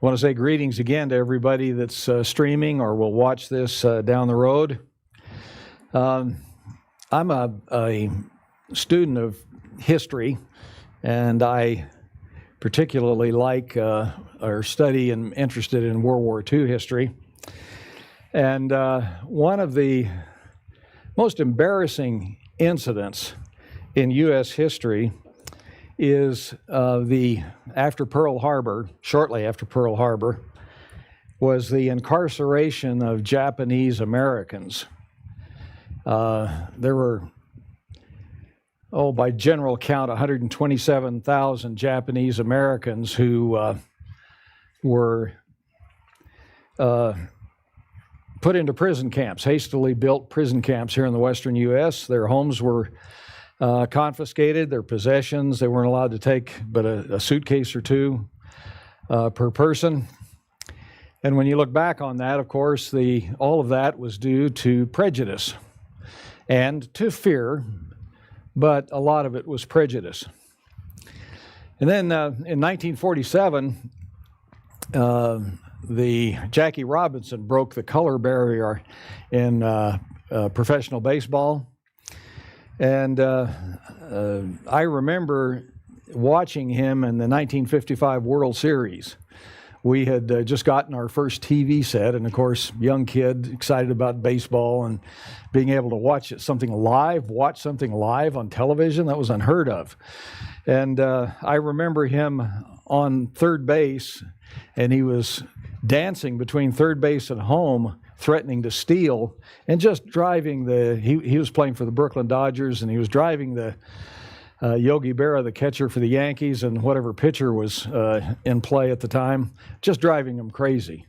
I want to say greetings again to everybody that's streaming or will watch this down the road. I'm a student of history, and I particularly like or study and interested in World War II history. And one of the most embarrassing incidents in U.S. history is after Pearl Harbor, shortly after Pearl Harbor, was the incarceration of Japanese Americans. There were, by general count, 127,000 Japanese Americans who were put into prison camps, hastily built prison camps here in the western U.S. Their homes were confiscated, their possessions. They weren't allowed to take but a suitcase or two per person. And when you look back on that, of course, all of that was due to prejudice and to fear, but a lot of it was prejudice. And then in 1947, Jackie Robinson broke the color barrier in professional baseball. And I remember watching him in the 1955 World Series. We had just gotten our first TV set, and of course, young kid, excited about baseball and being able to watch something live on television, that was unheard of. And I remember him on third base, and he was dancing between third base and home, threatening to steal, and just driving he was playing for the Brooklyn Dodgers, and he was driving the Yogi Berra, the catcher for the Yankees, and whatever pitcher was in play at the time, just driving him crazy.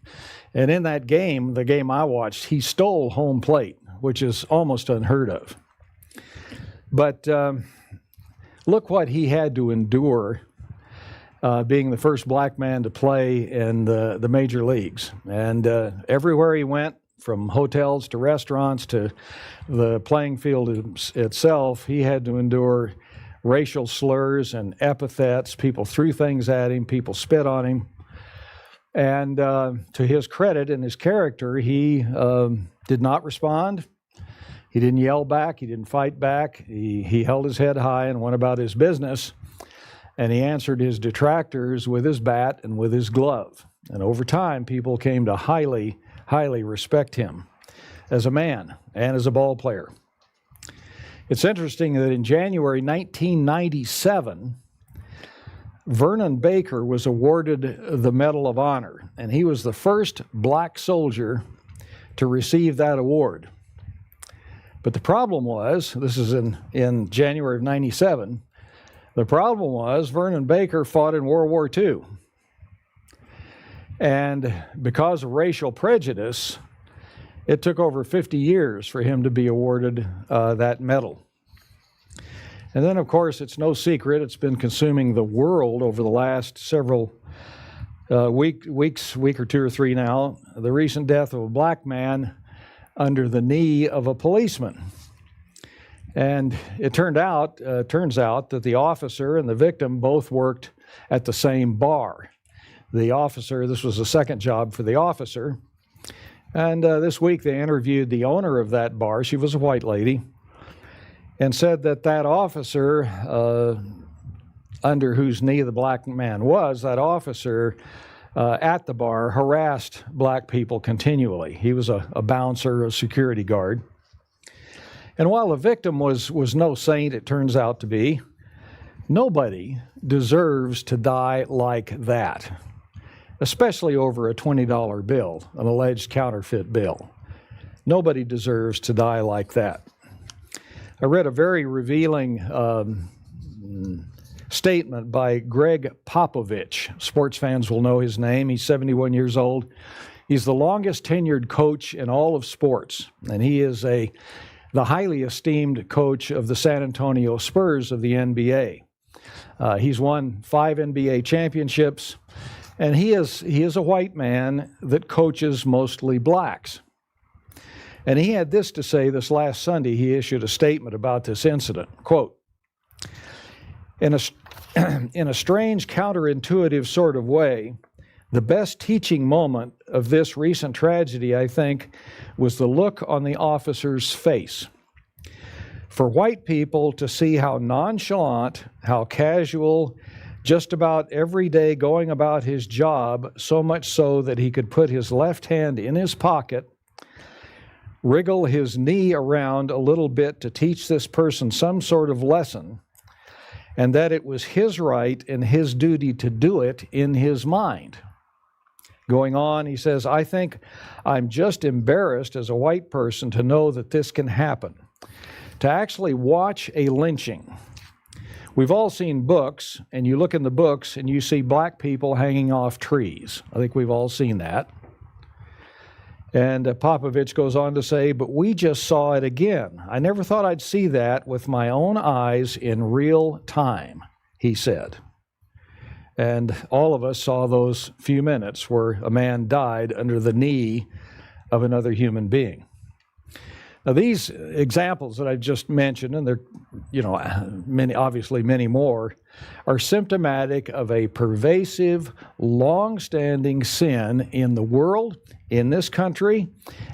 And in that game, the game I watched, he stole home plate, which is almost unheard of. But look what he had to endure being the first black man to play in the major leagues. And everywhere he went, from hotels to restaurants to the playing field itself, he had to endure racial slurs and epithets. People threw things at him, people spit on him. And to his credit and his character, he did not respond. He didn't yell back, he didn't fight back. He held his head high and went about his business. And he answered his detractors with his bat and with his glove. And over time, people came to highly respect him as a man and as a ball player. It's interesting that in January 1997, Vernon Baker was awarded the Medal of Honor, and he was the first black soldier to receive that award. But the problem was, this is in January of 97, the problem was Vernon Baker fought in World War II. And because of racial prejudice, it took over 50 years for him to be awarded that medal. And then, of course, it's no secret, it's been consuming the world over the last several week or two or three now, the recent death of a black man under the knee of a policeman. And it turns out that the officer and the victim both worked at the same bar. The officer, this was the second job for the officer, and this week they interviewed the owner of that bar. She was a white lady, and said that officer, under whose knee the black man was, that officer at the bar harassed black people continually. He was a bouncer, a security guard. And while the victim was no saint, it turns out to be, nobody deserves to die like that, especially over a $20 bill, an alleged counterfeit bill. Nobody deserves to die like that. I read a very revealing statement by Greg Popovich. Sports fans will know his name. He's 71 years old. He's the longest tenured coach in all of sports, and he is the highly esteemed coach of the San Antonio Spurs of the NBA. He's won 5 NBA championships, and he is a white man that coaches mostly blacks. And he had this to say this last Sunday. He issued a statement about this incident. Quote, in a strange, counterintuitive sort of way, The best teaching moment of this recent tragedy, I think, was the look on the officer's face. For white people to see how nonchalant, how casual, just about every day going about his job, so much so that he could put his left hand in his pocket, wriggle his knee around a little bit to teach this person some sort of lesson, and that it was his right and his duty to do it in his mind. Going on, he says, I think I'm just embarrassed as a white person to know that this can happen. To actually watch a lynching. We've all seen books, and you look in the books and you see black people hanging off trees. I think we've all seen that. And Popovich goes on to say, but we just saw it again. I never thought I'd see that with my own eyes in real time, he said. And all of us saw those few minutes where a man died under the knee of another human being. Now, these examples that I've just mentioned, and there are, obviously many more, are symptomatic of a pervasive, long-standing sin in the world, in this country,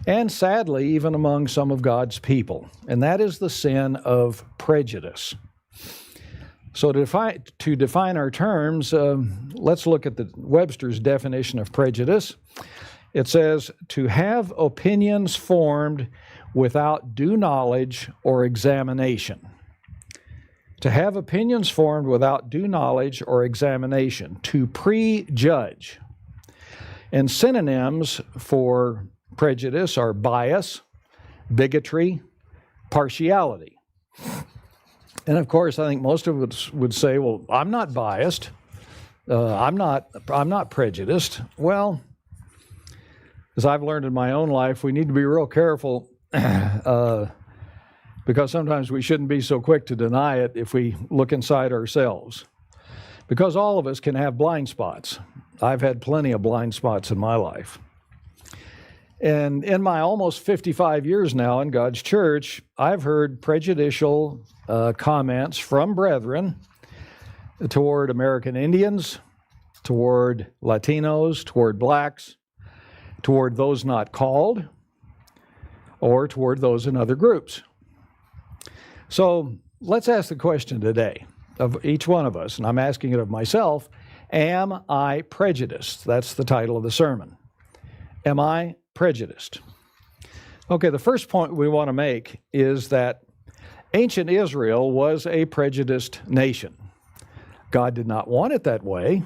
and sadly, even among some of God's people. And that is the sin of prejudice. So to define our terms, let's look at the Webster's definition of prejudice. It says, to have opinions formed without due knowledge or examination. To have opinions formed without due knowledge or examination. To prejudge. And synonyms for prejudice are bias, bigotry, partiality. And of course, I think most of us would say, well, I'm not biased. I'm not prejudiced. Well, as I've learned in my own life, we need to be real careful because sometimes we shouldn't be so quick to deny it if we look inside ourselves. Because all of us can have blind spots. I've had plenty of blind spots in my life. And in my almost 55 years now in God's church, I've heard prejudicial comments from brethren toward American Indians, toward Latinos, toward blacks, toward those not called, or toward those in other groups. So let's ask the question today of each one of us, and I'm asking it of myself, am I prejudiced? That's the title of the sermon. Am I prejudiced? Okay, the first point we want to make is that ancient Israel was a prejudiced nation. God did not want it that way,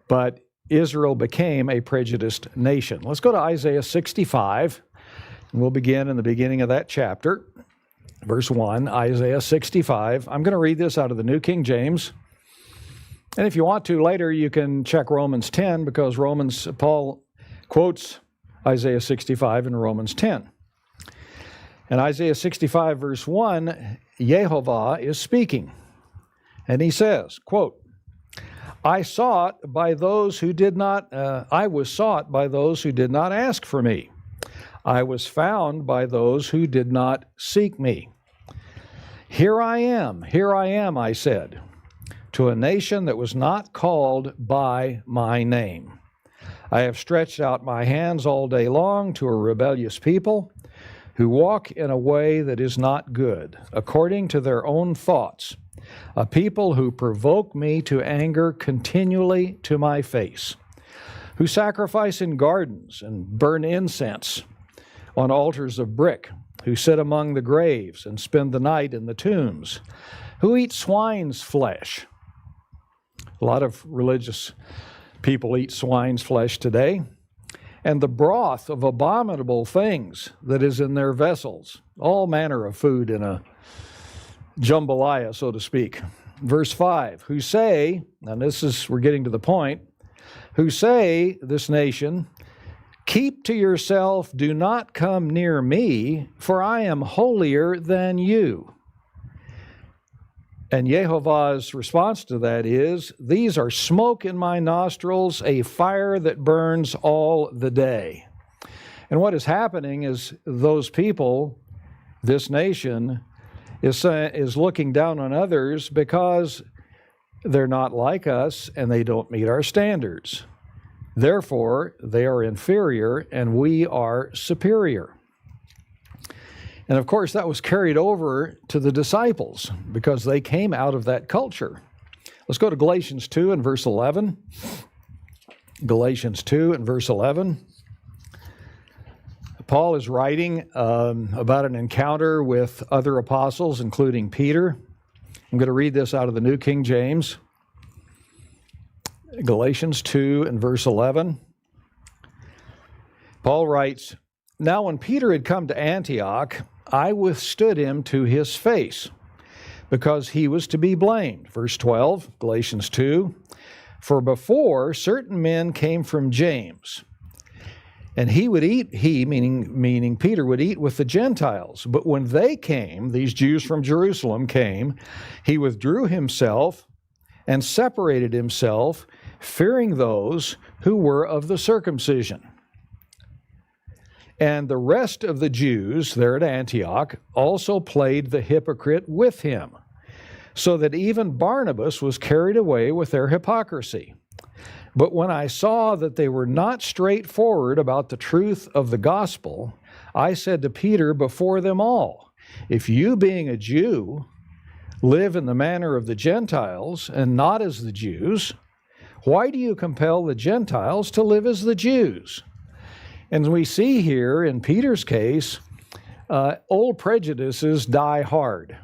but Israel became a prejudiced nation. Let's go to Isaiah 65, and we'll begin in the beginning of that chapter. Verse 1, Isaiah 65. I'm going to read this out of the New King James. And if you want to, later you can check Romans 10, because Paul quotes Isaiah 65 in Romans 10. In Isaiah 65, verse 1, Yehovah is speaking. And he says, quote, I was sought by those who did not ask for me. I was found by those who did not seek me. Here I am, I said, to a nation that was not called by my name. I have stretched out my hands all day long to a rebellious people who walk in a way that is not good, according to their own thoughts, a people who provoke me to anger continually to my face, who sacrifice in gardens and burn incense on altars of brick, who sit among the graves and spend the night in the tombs, who eat swine's flesh. A lot of religious people eat swine's flesh today. And the broth of abominable things that is in their vessels, all manner of food in a jambalaya, so to speak. Verse 5, who say, and we're getting to the point, who say, this nation, keep to yourself, do not come near me, for I am holier than you. And Yehovah's response to that is, these are smoke in my nostrils, a fire that burns all the day. And what is happening is those people, this nation, is looking down on others because they're not like us and they don't meet our standards. Therefore, they are inferior and we are superior. And of course, that was carried over to the disciples because they came out of that culture. Let's go to Galatians 2 and verse 11. Galatians 2 and verse 11. Paul is writing about an encounter with other apostles, including Peter. I'm going to read this out of the New King James. Galatians 2 and verse 11. Paul writes, "Now when Peter had come to Antioch, I withstood him to his face, because he was to be blamed." Verse 12, Galatians 2. "For before certain men came from James, and he would eat," meaning Peter, would eat with the Gentiles. "But when they came," these Jews from Jerusalem came, "he withdrew himself and separated himself, fearing those who were of the circumcision. And the rest of the Jews there at Antioch also played the hypocrite with him, so that even Barnabas was carried away with their hypocrisy. But when I saw that they were not straightforward about the truth of the gospel, I said to Peter before them all, 'If you, being a Jew, live in the manner of the Gentiles and not as the Jews, why do you compel the Gentiles to live as the Jews?'" And we see here in Peter's case, old prejudices die hard.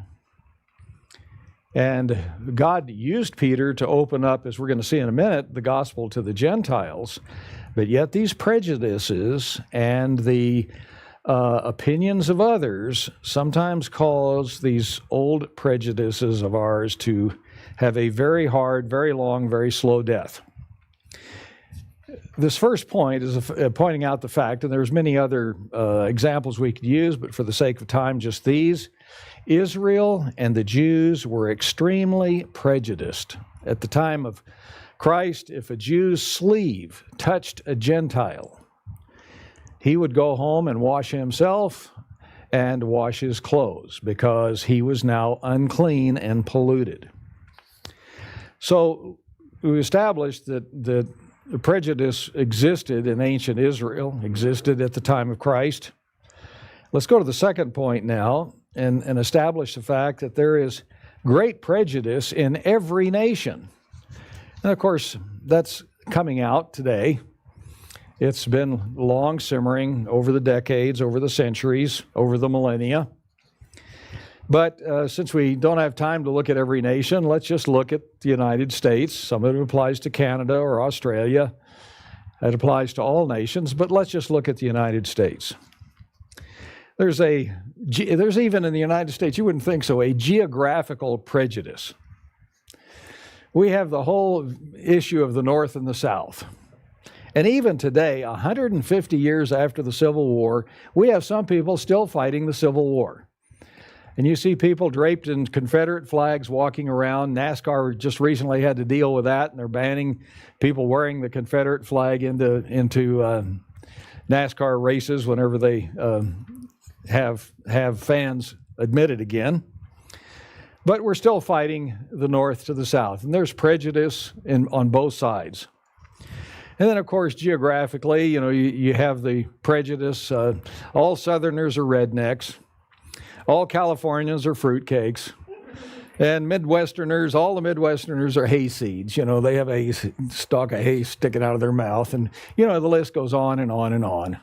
And God used Peter to open up, as we're going to see in a minute, the gospel to the Gentiles. But yet these prejudices and the opinions of others sometimes cause these old prejudices of ours to have a very hard, very long, very slow death. This first point is pointing out the fact, and there's many other examples we could use, but for the sake of time, just these. Israel and the Jews were extremely prejudiced. At the time of Christ, if a Jew's sleeve touched a Gentile, he would go home and wash himself and wash his clothes because he was now unclean and polluted. So we established that the prejudice existed in ancient Israel, existed at the time of Christ. Let's go to the second point now and establish the fact that there is great prejudice in every nation. And of course, that's coming out today. It's been long simmering over the decades, over the centuries, over the millennia. But since we don't have time to look at every nation, let's just look at the United States. Some of it applies to Canada or Australia. It applies to all nations, but let's just look at the United States. There's even in the United States, you wouldn't think so, a geographical prejudice. We have the whole issue of the North and the South. And even today, 150 years after the Civil War, we have some people still fighting the Civil War. And you see people draped in Confederate flags walking around. NASCAR just recently had to deal with that, and they're banning people wearing the Confederate flag into NASCAR races whenever they have fans admitted again. But we're still fighting the North to the South, and there's prejudice on both sides. And then, of course, geographically, you have the prejudice. All Southerners are rednecks. All Californians are fruitcakes. And Midwesterners, all the Midwesterners are hayseeds. They have a stalk of hay sticking out of their mouth. And, the list goes on and on and on.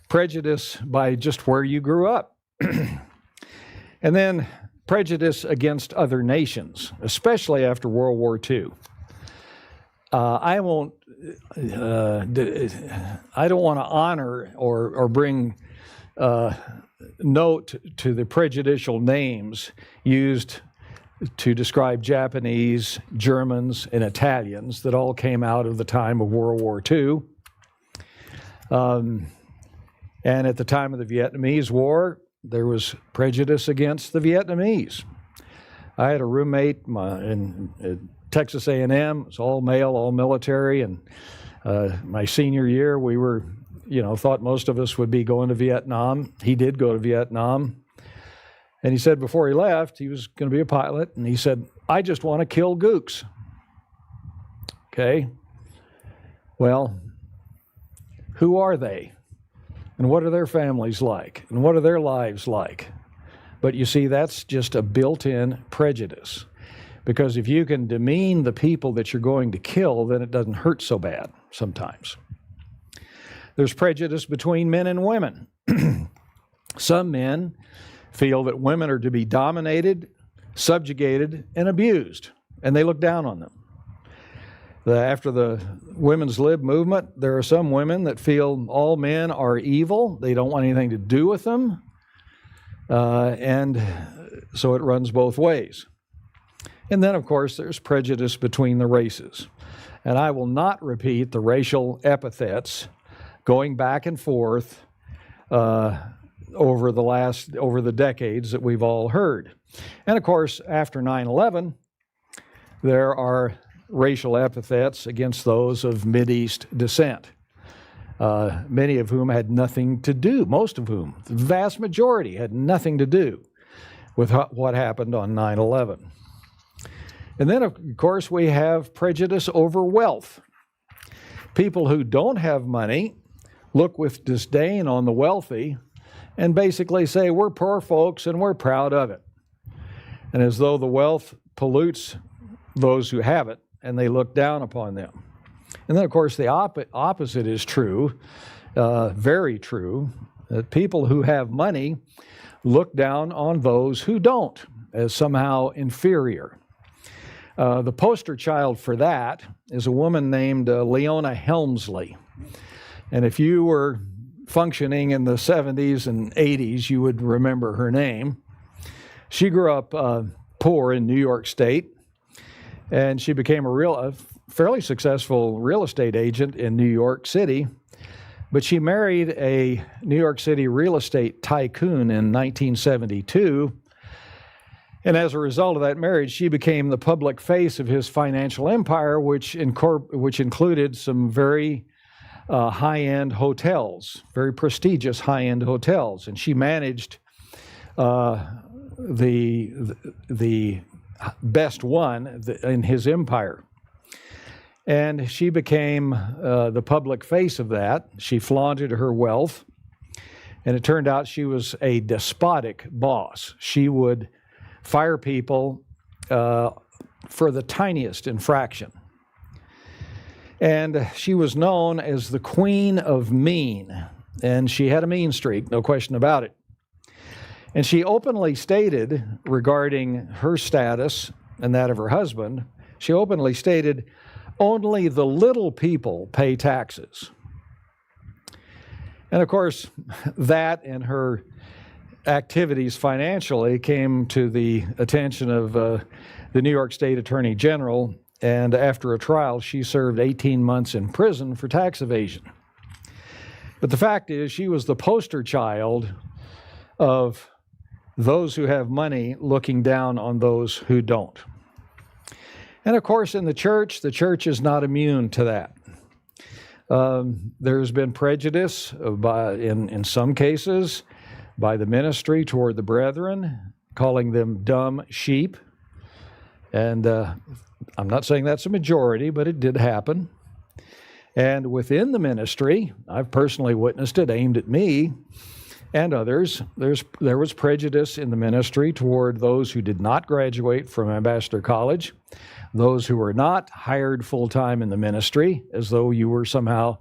Prejudice by just where you grew up. And then prejudice against other nations, especially after World War II. I don't want to honor or bring note to the prejudicial names used to describe Japanese, Germans, and Italians that all came out of the time of World War II. And at the time of the Vietnamese War, there was prejudice against the Vietnamese. I had a roommate in Texas A&M. It's all male, all military, and my senior year, we were, thought most of us would be going to Vietnam. He did go to Vietnam. And he said before he left, he was going to be a pilot, and he said, "I just want to kill gooks." Okay. Well, who are they? And what are their families like? And what are their lives like? But you see, that's just a built-in prejudice. Because if you can demean the people that you're going to kill, then it doesn't hurt so bad sometimes. There's prejudice between men and women. Some men feel that women are to be dominated, subjugated, and abused, and they look down on them. After the women's lib movement, there are some women that feel all men are evil. They don't want anything to do with them. And so it runs both ways. And then, of course, there's prejudice between the races. And I will not repeat the racial epithets going back and forth over the decades that we've all heard. And of course, after 9/11, there are racial epithets against those of Mideast descent, many of whom had nothing to do, most of whom, the vast majority, had nothing to do with what happened on 9/11. And then, of course, we have prejudice over wealth. People who don't have money look with disdain on the wealthy and basically say, we're poor folks and we're proud of it. And as though the wealth pollutes those who have it, and they look down upon them. And then, of course, the opposite is true, very true, that people who have money look down on those who don't as somehow inferior. The poster child for that is a woman named Leona Helmsley. And if you were functioning in the 70s and 80s, you would remember her name. She grew up poor in New York State, and she became a fairly successful real estate agent in New York City. But she married a New York City real estate tycoon in 1972. And as a result of that marriage, she became the public face of his financial empire, which included some very high-end hotels, very prestigious high-end hotels. And she managed the best one in his empire. And she became the public face of that. She flaunted her wealth. And it turned out she was a despotic boss. She would fire people for the tiniest infraction. And she was known as the Queen of Mean. And she had a mean streak, no question about it. And she openly stated regarding her status and that of her husband, she openly stated, only the little people pay taxes. And of course, that and her activities financially came to the attention of the New York State Attorney General, and after a trial, she served 18 months in prison for tax evasion. But the fact is, she was the poster child of those who have money looking down on those who don't. And of course, in the church is not immune to that. There's been prejudice in some cases by the ministry toward the brethren, calling them dumb sheep. And I'm not saying that's a majority, but it did happen. And within the ministry, I've personally witnessed it aimed at me and others. There was prejudice in the ministry toward those who did not graduate from Ambassador College, those who were not hired full-time in the ministry, as though you were somehow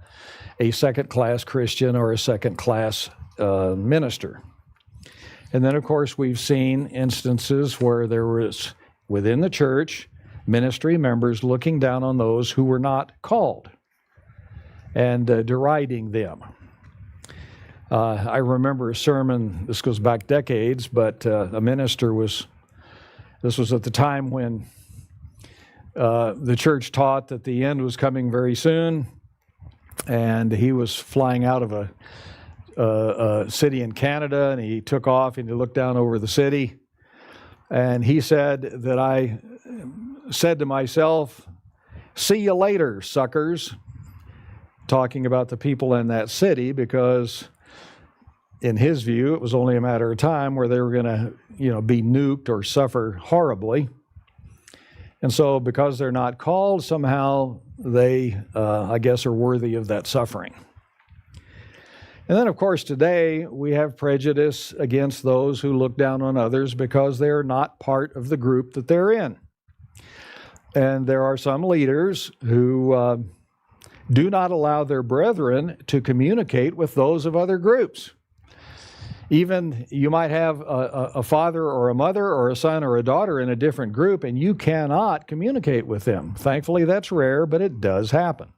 a second-class Christian or a second-class minister. And then, of course, we've seen instances where there was, within the church, ministry members looking down on those who were not called and deriding them. I remember a sermon, this goes back decades, but a minister this was at the time when the church taught that the end was coming very soon, and he was flying out of a city in Canada, and he took off and he looked down over the city, and he said that I said to myself, "See you later, suckers," talking about the people in that city, because in his view, it was only a matter of time where they were going to, be nuked or suffer horribly. And so because they're not called, somehow they, I guess, are worthy of that suffering. And then, of course, today we have prejudice against those who look down on others because they are not part of the group that they're in. And there are some leaders who do not allow their brethren to communicate with those of other groups. Even you might have a father or a mother or a son or a daughter in a different group, and you cannot communicate with them. Thankfully, that's rare, but it does happen.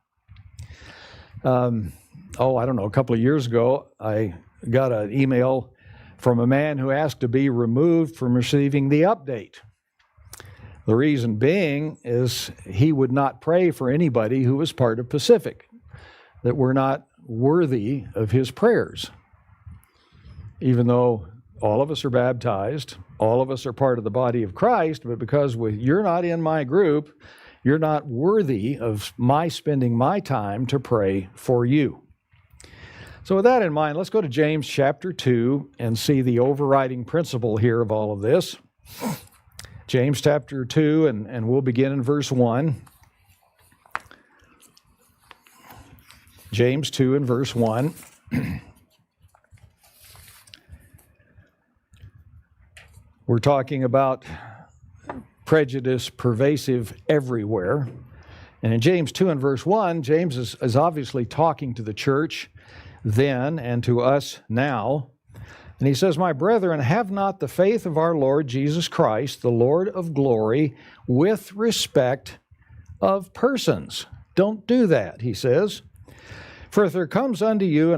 I don't know, a couple of years ago, I got an email from a man who asked to be removed from receiving the update. The reason being is he would not pray for anybody who was part of Pacific, that were not worthy of his prayers. Even though all of us are baptized, all of us are part of the body of Christ, but because you're not in my group, you're not worthy of my spending my time to pray for you. So with that in mind, let's go to James chapter 2 and see the overriding principle here of all of this. James chapter 2, and we'll begin in verse 1. James 2 and verse 1. We're talking about prejudice pervasive everywhere. And in James 2 and verse 1, James is obviously talking to the church then and to us now. And he says, "My brethren, have not the faith of our Lord Jesus Christ, the Lord of glory, with respect of persons." Don't do that, he says. "For if there comes unto you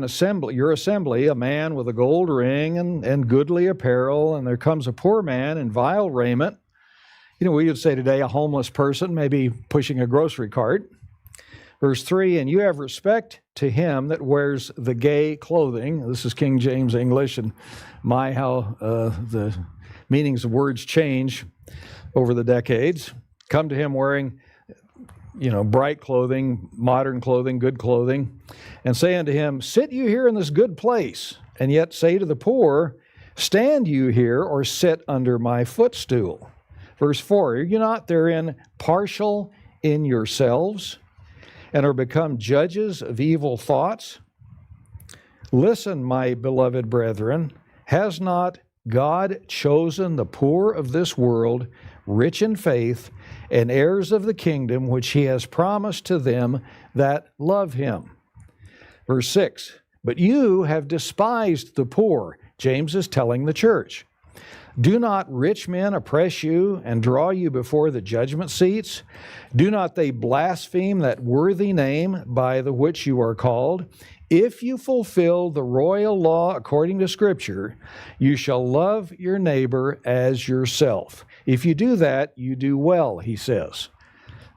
your assembly, a man with a gold ring and goodly apparel, and there comes a poor man in vile raiment," we would say today a homeless person, maybe pushing a grocery cart. Verse 3, "And you have respect to him that wears the gay clothing." This is King James English, and how the meanings of words change over the decades. "Come to him wearing, bright clothing, modern clothing, good clothing, and say unto him, Sit you here in this good place, and yet say to the poor, Stand you here, or sit under my footstool." Verse 4, "Are you not therein partial in yourselves, and are become judges of evil thoughts? Listen, my beloved brethren, has not God chosen the poor of this world, rich in faith, and heirs of the kingdom which he has promised to them that love him?" Verse 6, "But you have despised the poor." James is telling the church. "Do not rich men oppress you and draw you before the judgment seats? Do not they blaspheme that worthy name by the which you are called? If you fulfill the royal law according to Scripture, you shall love your neighbor as yourself. If you do that, you do well," he says.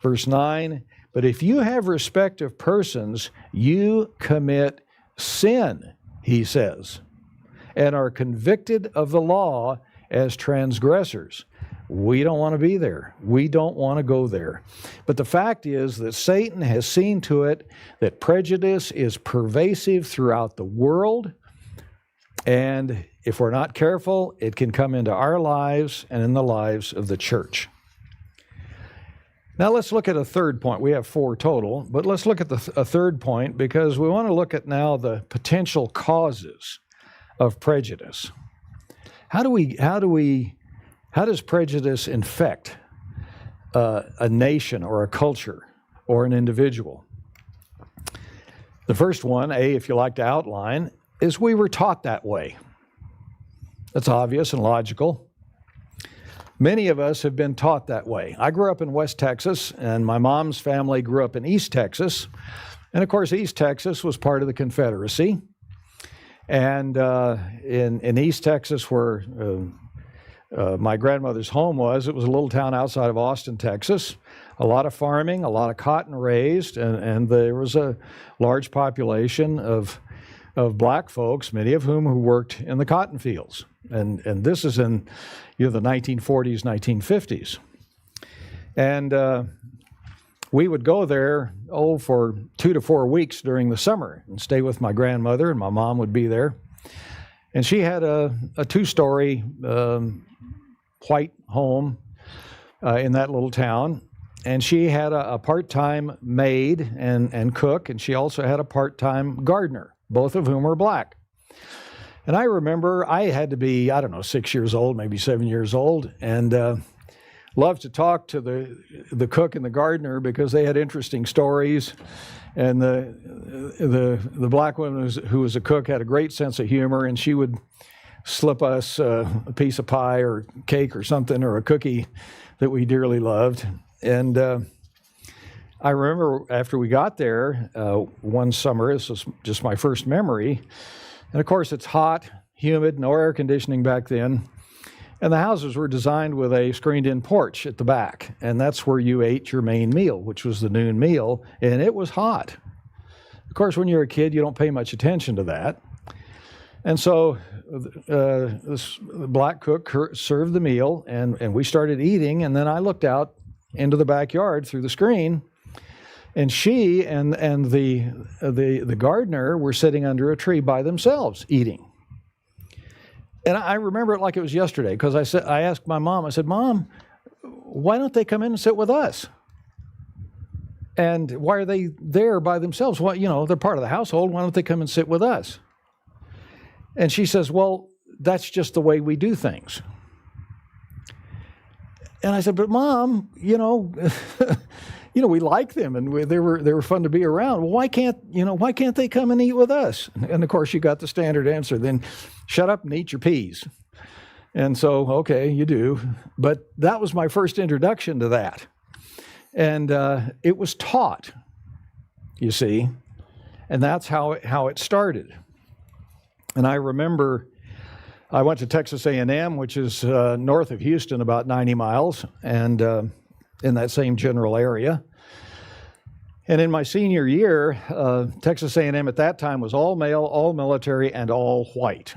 Verse 9, "But if you have respect of persons, you commit sin," he says, "and are convicted of the law as transgressors." We don't want to be there. We don't want to go there. But the fact is that Satan has seen to it that prejudice is pervasive throughout the world. And if we're not careful, it can come into our lives and in the lives of the church. Now let's look at a third point. We have 4 total, but let's look at a third point, because we want to look at now the potential causes of prejudice. How does prejudice infect a nation or a culture or an individual? The first one, if you like to outline, is we were taught that way. That's obvious and logical. Many of us have been taught that way. I grew up in West Texas, and my mom's family grew up in East Texas. And of course, East Texas was part of the Confederacy. And in East Texas, where my grandmother's home was, it was a little town outside of Austin, Texas. A lot of farming, a lot of cotton raised, and there was a large population of black folks, many of whom who worked in the cotton fields. And this is in the 1940s, 1950s. And we would go there, for 2 to 4 weeks during the summer and stay with my grandmother, and my mom would be there. And she had a 2-story white home, in that little town. And she had a part-time maid and cook, and she also had a part-time gardener, both of whom were black. And I remember I had to be, 6 years old, maybe 7 years old, and loved to talk to the cook and the gardener because they had interesting stories. And the black woman who was a cook had a great sense of humor, and she would slip us a piece of pie or cake or something, or a cookie that we dearly loved. And I remember after we got there one summer, this was just my first memory, and of course it's hot, humid, no air conditioning back then, and the houses were designed with a screened-in porch at the back, and that's where you ate your main meal, which was the noon meal, and it was hot. Of course, when you're a kid, you don't pay much attention to that. And so this black cook served the meal, and we started eating, and then I looked out into the backyard through the screen, and she and the gardener were sitting under a tree by themselves eating. And I remember it like it was yesterday, because I asked my mom, I said, "Mom, why don't they come in and sit with us? And why are they there by themselves? Well, they're part of the household. Why don't they come and sit with us?" And she says, "Well, that's just the way we do things." And I said, "But Mom, we like them, and they were fun to be around. Well, why can't they come and eat with us?" And of course, you got the standard answer: "Then shut up and eat your peas." And so, okay, you do. But that was my first introduction to that, and it was taught, you see, and that's how it started. And I remember I went to Texas A&M, which is north of Houston, about 90 miles, and in that same general area. And in my senior year, Texas A&M at that time was all male, all military, and all white.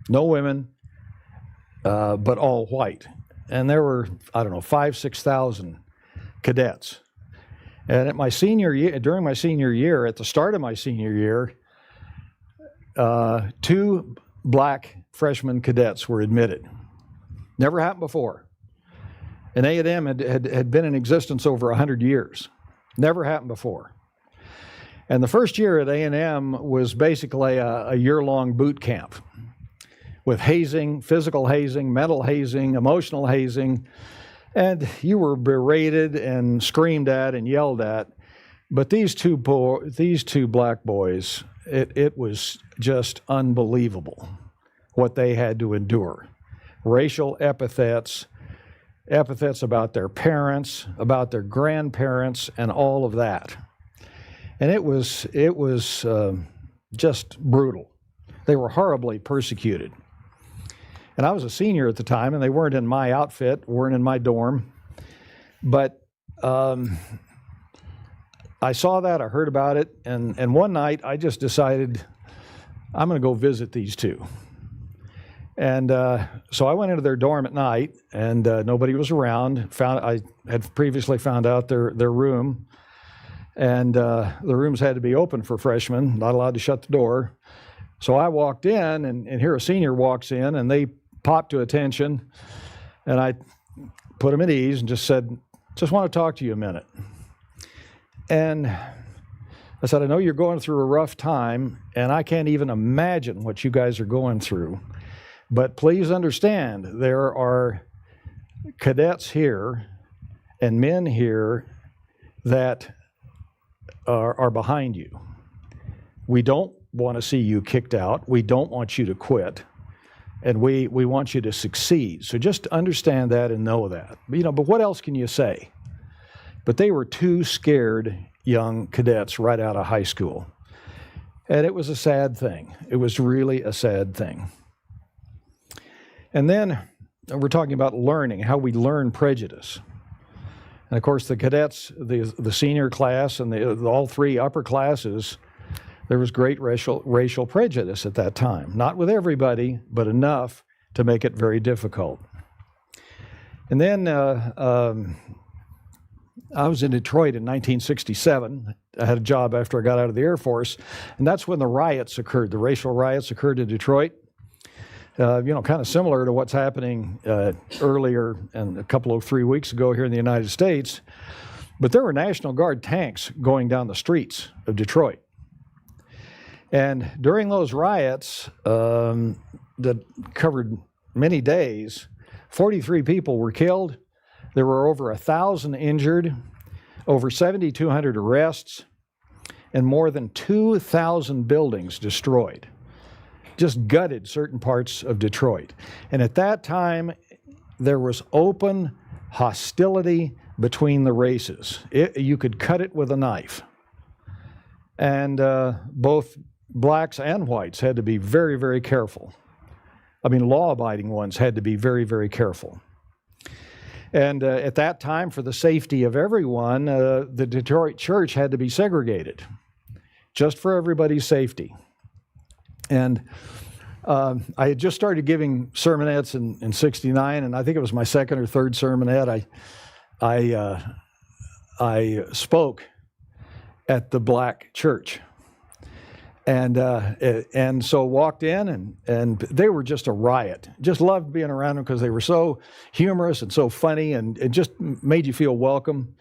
No women, but all white. And there were, 5,000-6,000 cadets. And at my senior year, during my senior year, at the start of my senior year, 2 black freshman cadets were admitted. Never happened before. And A&M had been in existence over 100 years. Never happened before. And the first year at A&M was basically a year-long boot camp with hazing, physical hazing, mental hazing, emotional hazing, and you were berated and screamed at and yelled at. But these two black boys, it was just unbelievable what they had to endure. Racial epithets about their parents, about their grandparents, and all of that. And it was just brutal. They were horribly persecuted. And I was a senior at the time, and they weren't in my outfit, weren't in my dorm. But I saw that, I heard about it, and one night I just decided I'm going to go visit these two. And so I went into their dorm at night, and nobody was around. I had previously found out their room, and the rooms had to be open for freshmen, not allowed to shut the door. So I walked in, and here a senior walks in, and they popped to attention, and I put them at ease and just said, "Just want to talk to you a minute." And I said, "I know you're going through a rough time, and I can't even imagine what you guys are going through. But please understand, there are cadets here and men here that are behind you. We don't want to see you kicked out. We don't want you to quit. And we want you to succeed. So just understand that and know that." But what else can you say? But they were 2 scared young cadets right out of high school. And it was a sad thing. It was really a sad thing. And then we're talking about learning, how we learn prejudice. And of course, the cadets, the senior class and all 3 upper classes, there was great racial prejudice at that time. Not with everybody, but enough to make it very difficult. And then I was in Detroit in 1967. I had a job after I got out of the Air Force, and that's when the riots occurred. The racial riots occurred in Detroit. kind of similar to what's happening earlier and a couple of 3 weeks ago here in the United States. But there were National Guard tanks going down the streets of Detroit. And during those riots that covered many days, 43 people were killed. There were over 1,000 injured, over 7,200 arrests, and more than 2,000 buildings destroyed. Just gutted certain parts of Detroit. And at that time, there was open hostility between the races. You could cut it with a knife. And both blacks and whites had to be very, very careful. I mean, law-abiding ones had to be very, very careful. And at that time, for the safety of everyone, the Detroit church had to be segregated, just for everybody's safety. And I had just started giving sermonettes in '69, and I think it was my second or third sermonette. I spoke at the black church, and so walked in, and they were just a riot. Just loved being around them because they were so humorous and so funny, and it just made you feel welcome.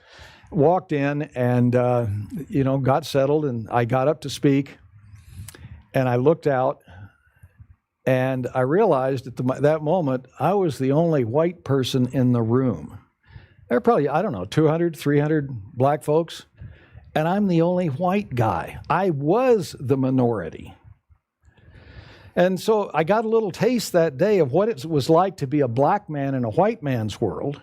Walked in and got settled, and I got up to speak, and I looked out, and I realized at that moment I was the only white person in the room. There were probably, 200, 300 black folks, and I'm the only white guy. I was the minority. And so I got a little taste that day of what it was like to be a black man in a white man's world.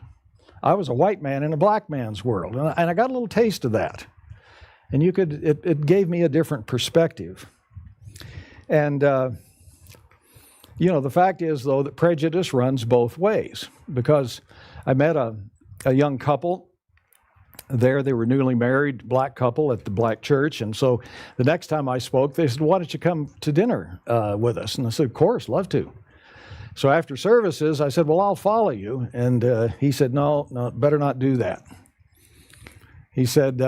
I was a white man in a black man's world, and I got a little taste of that. And it gave me a different perspective. And, the fact is, though, that prejudice runs both ways, because I met a young couple there. They were newly married, black couple at the black church. And so the next time I spoke, they said, "Why don't you come to dinner with us?" And I said, "Of course, love to." So after services, I said, "Well, I'll follow you." And he said, no, better not do that. He said,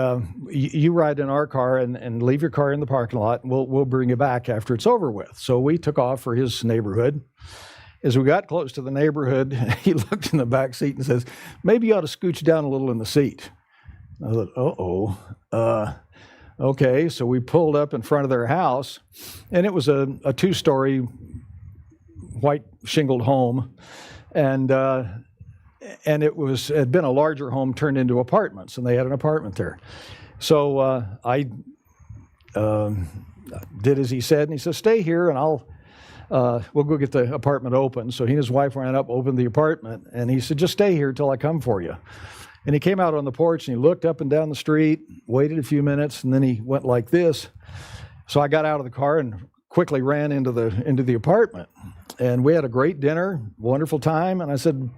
you ride in our car and leave your car in the parking lot, and we'll bring you back after it's over with. So we took off for his neighborhood. As we got close to the neighborhood, he looked in the back seat and says, "Maybe you ought to scooch down a little in the seat." I thought, okay. So we pulled up in front of their house, and it was a 2-story white shingled home, and it had been a larger home turned into apartments, and they had an apartment there. So I did as he said, and he said, "Stay here, and we'll go get the apartment open." So he and his wife ran up, opened the apartment, and he said, "Just stay here till I come for you." And he came out on the porch, and he looked up and down the street, waited a few minutes, and then he went like this. So I got out of the car and quickly ran into the apartment. And we had a great dinner, wonderful time. And I said,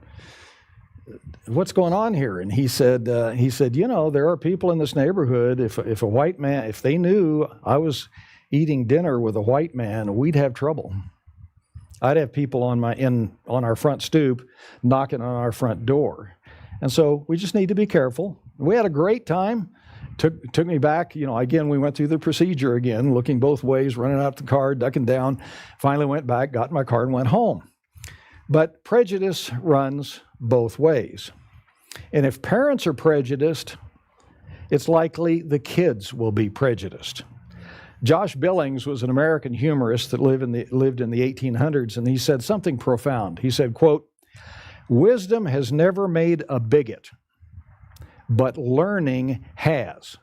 "What's going on here?" And he said, "There are people in this neighborhood, if a white man, if they knew I was eating dinner with a white man, we'd have trouble. I'd have people on our front stoop knocking on our front door. And so we just need to be careful." We had a great time. Took me back, again, we went through the procedure again, looking both ways, running out the car, ducking down. Finally went back, got in my car, and went home. But prejudice runs both ways. And if parents are prejudiced, it's likely the kids will be prejudiced. Josh Billings was an American humorist that lived in the 1800s, and he said something profound. He said, quote, "Wisdom has never made a bigot, but learning has."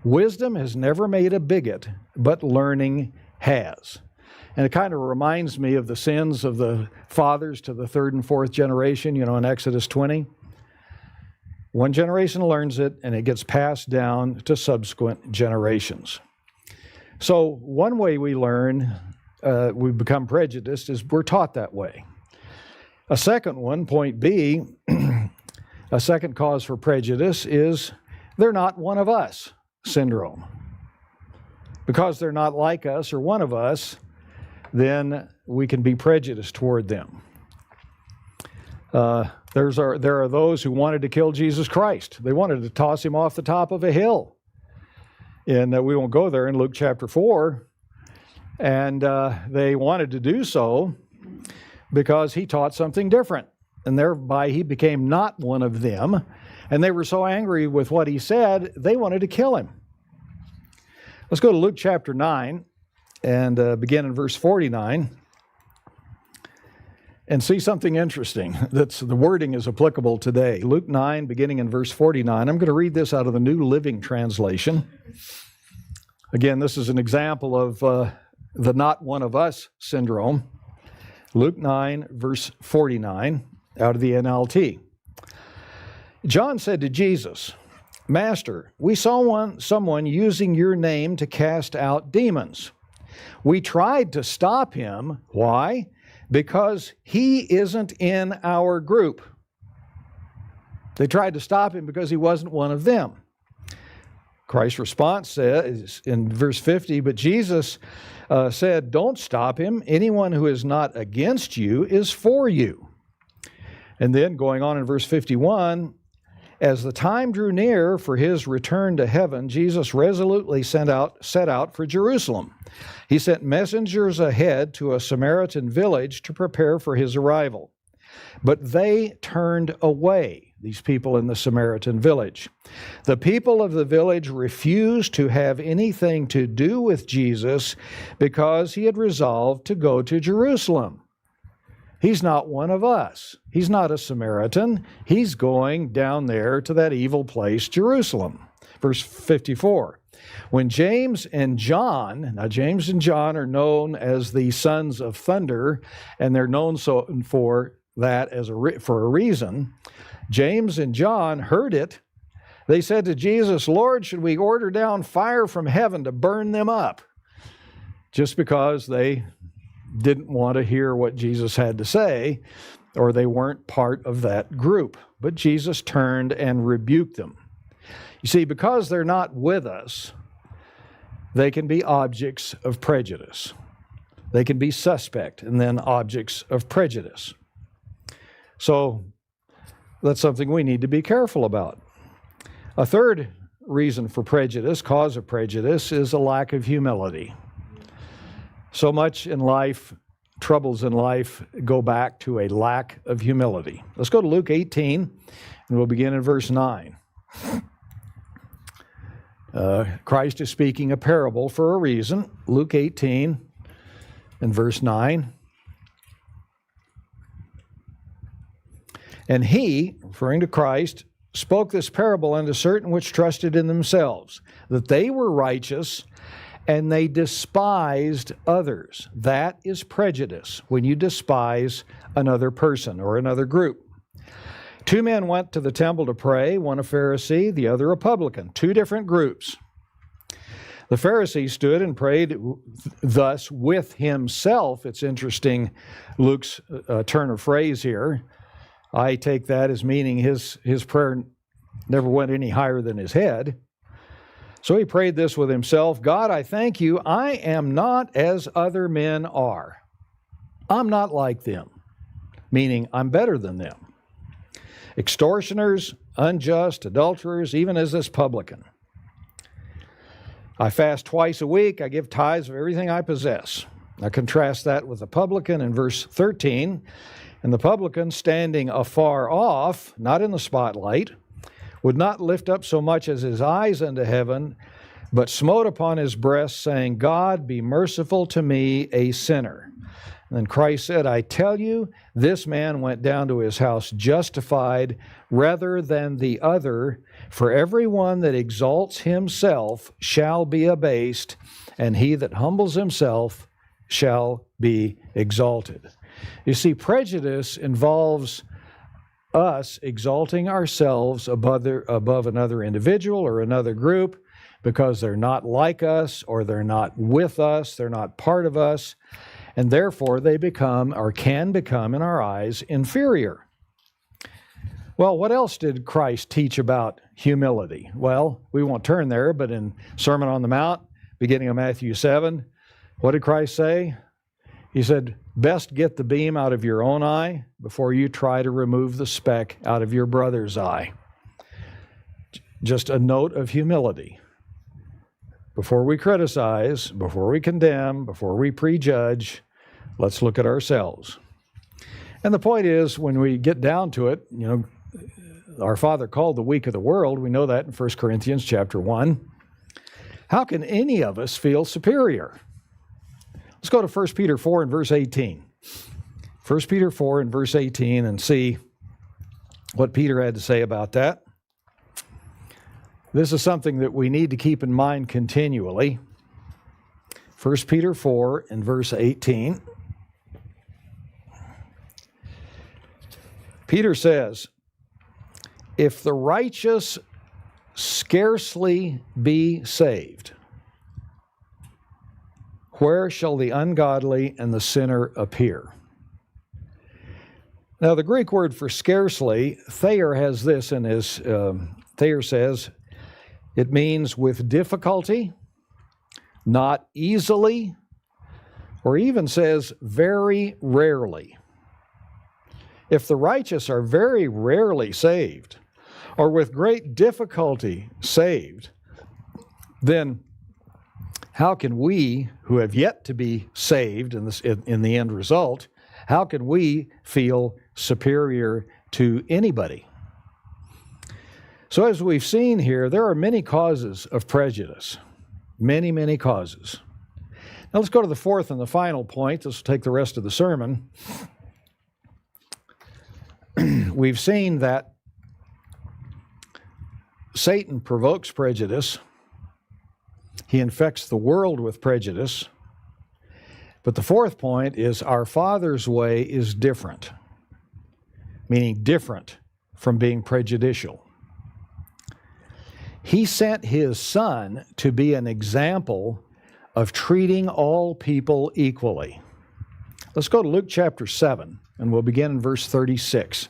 Wisdom has never made a bigot, but learning has. And it kind of reminds me of the sins of the fathers to the 3rd and 4th generation, in Exodus 20. One generation learns it, and it gets passed down to subsequent generations. So one way we learn, we become prejudiced, is we're taught that way. A second one, point B, a second cause for prejudice is they're not one of us syndrome. Because they're not like us or one of us, then we can be prejudiced toward them. There are those who wanted to kill Jesus Christ. They wanted to toss him off the top of a hill. And we won't go there in Luke chapter 4. And they wanted to do so, because he taught something different, and thereby he became not one of them. And they were so angry with what he said, they wanted to kill him. Let's go to Luke chapter 9 and begin in verse 49 and see something interesting. The wording is applicable today. Luke 9, beginning in verse 49. I'm going to read this out of the New Living Translation. Again, this is an example of the not one of us syndrome. Luke 9, verse 49, out of the NLT. John said to Jesus, "Master, we saw someone using your name to cast out demons. We tried to stop him. Why? Because he isn't in our group." They tried to stop him because he wasn't one of them. Christ's response says in verse 50, but Jesus said, "Don't stop him. Anyone who is not against you is for you." And then going on in verse 51, as the time drew near for his return to heaven, Jesus resolutely set out for Jerusalem. He sent messengers ahead to a Samaritan village to prepare for his arrival. But they turned away, these people in the Samaritan village. The people of the village refused to have anything to do with Jesus because he had resolved to go to Jerusalem. He's not one of us. He's not a Samaritan. He's going down there to that evil place, Jerusalem. Verse 54. When James and John, now James and John are known as the sons of thunder, and they're known for that for a reason. James and John heard it. They said to Jesus, "Lord, should we order down fire from heaven to burn them up?" Just because they didn't want to hear what Jesus had to say, or they weren't part of that group. But Jesus turned and rebuked them. You see, because they're not with us, they can be objects of prejudice. They can be suspect and then objects of prejudice. So that's something we need to be careful about. A third reason for prejudice, cause of prejudice, is a lack of humility. So much in life, troubles in life, go back to a lack of humility. Let's go to Luke 18, and we'll begin in verse 9. Christ is speaking a parable for a reason. Luke 18 and verse 9. And he, referring to Christ, spoke this parable unto certain which trusted in themselves, that they were righteous, and they despised others. That is prejudice, when you despise another person or another group. Two men went to the temple to pray, one a Pharisee, the other a publican. Two different groups. The Pharisee stood and prayed thus with himself. It's interesting, Luke's turn of phrase here. I take that as meaning his prayer never went any higher than his head. So he prayed this with himself, "God, I thank you, I am not as other men are." I'm not like them, meaning I'm better than them. Extortioners, unjust, adulterers, even as this publican. I fast twice a week, I give tithes of everything I possess. Now contrast that with the publican in verse 13. And the publican, standing afar off, not in the spotlight, would not lift up so much as his eyes unto heaven, but smote upon his breast, saying, "God, be merciful to me, a sinner." And then Christ said, "I tell you, this man went down to his house justified rather than the other. For everyone that exalts himself shall be abased, and he that humbles himself shall be exalted." You see, prejudice involves us exalting ourselves above another individual or another group because they're not like us or they're not with us, they're not part of us, and therefore they become or can become in our eyes inferior. Well, what else did Christ teach about humility? Well, we won't turn there, but in Sermon on the Mount, beginning of Matthew 7, what did Christ say? He said, "Best get the beam out of your own eye before you try to remove the speck out of your brother's eye." Just a note of humility. Before we criticize, before we condemn, before we prejudge, let's look at ourselves. And the point is, when we get down to it, our Father called the weak of the world. We know that in 1 Corinthians chapter 1. How can any of us feel superior? Let's go to 1 Peter 4 and verse 18. 1 Peter 4 and verse 18 and see what Peter had to say about that. This is something that we need to keep in mind continually. 1 Peter 4 and verse 18. Peter says, "If the righteous scarcely be saved, where shall the ungodly and the sinner appear?" Now, the Greek word for scarcely, Thayer has this in his, Thayer says, it means with difficulty, not easily, or even says very rarely. If the righteous are very rarely saved, or with great difficulty saved, then how can we, who have yet to be saved in the end result, how can we feel superior to anybody? So as we've seen here, there are many causes of prejudice. Many, many causes. Now let's go to the fourth and the final point. This will take the rest of the sermon. We've seen that Satan provokes prejudice. He infects the world with prejudice. But the fourth point is our Father's way is different, meaning different from being prejudicial. He sent His Son to be an example of treating all people equally. Let's go to Luke chapter 7, and we'll begin in verse 36.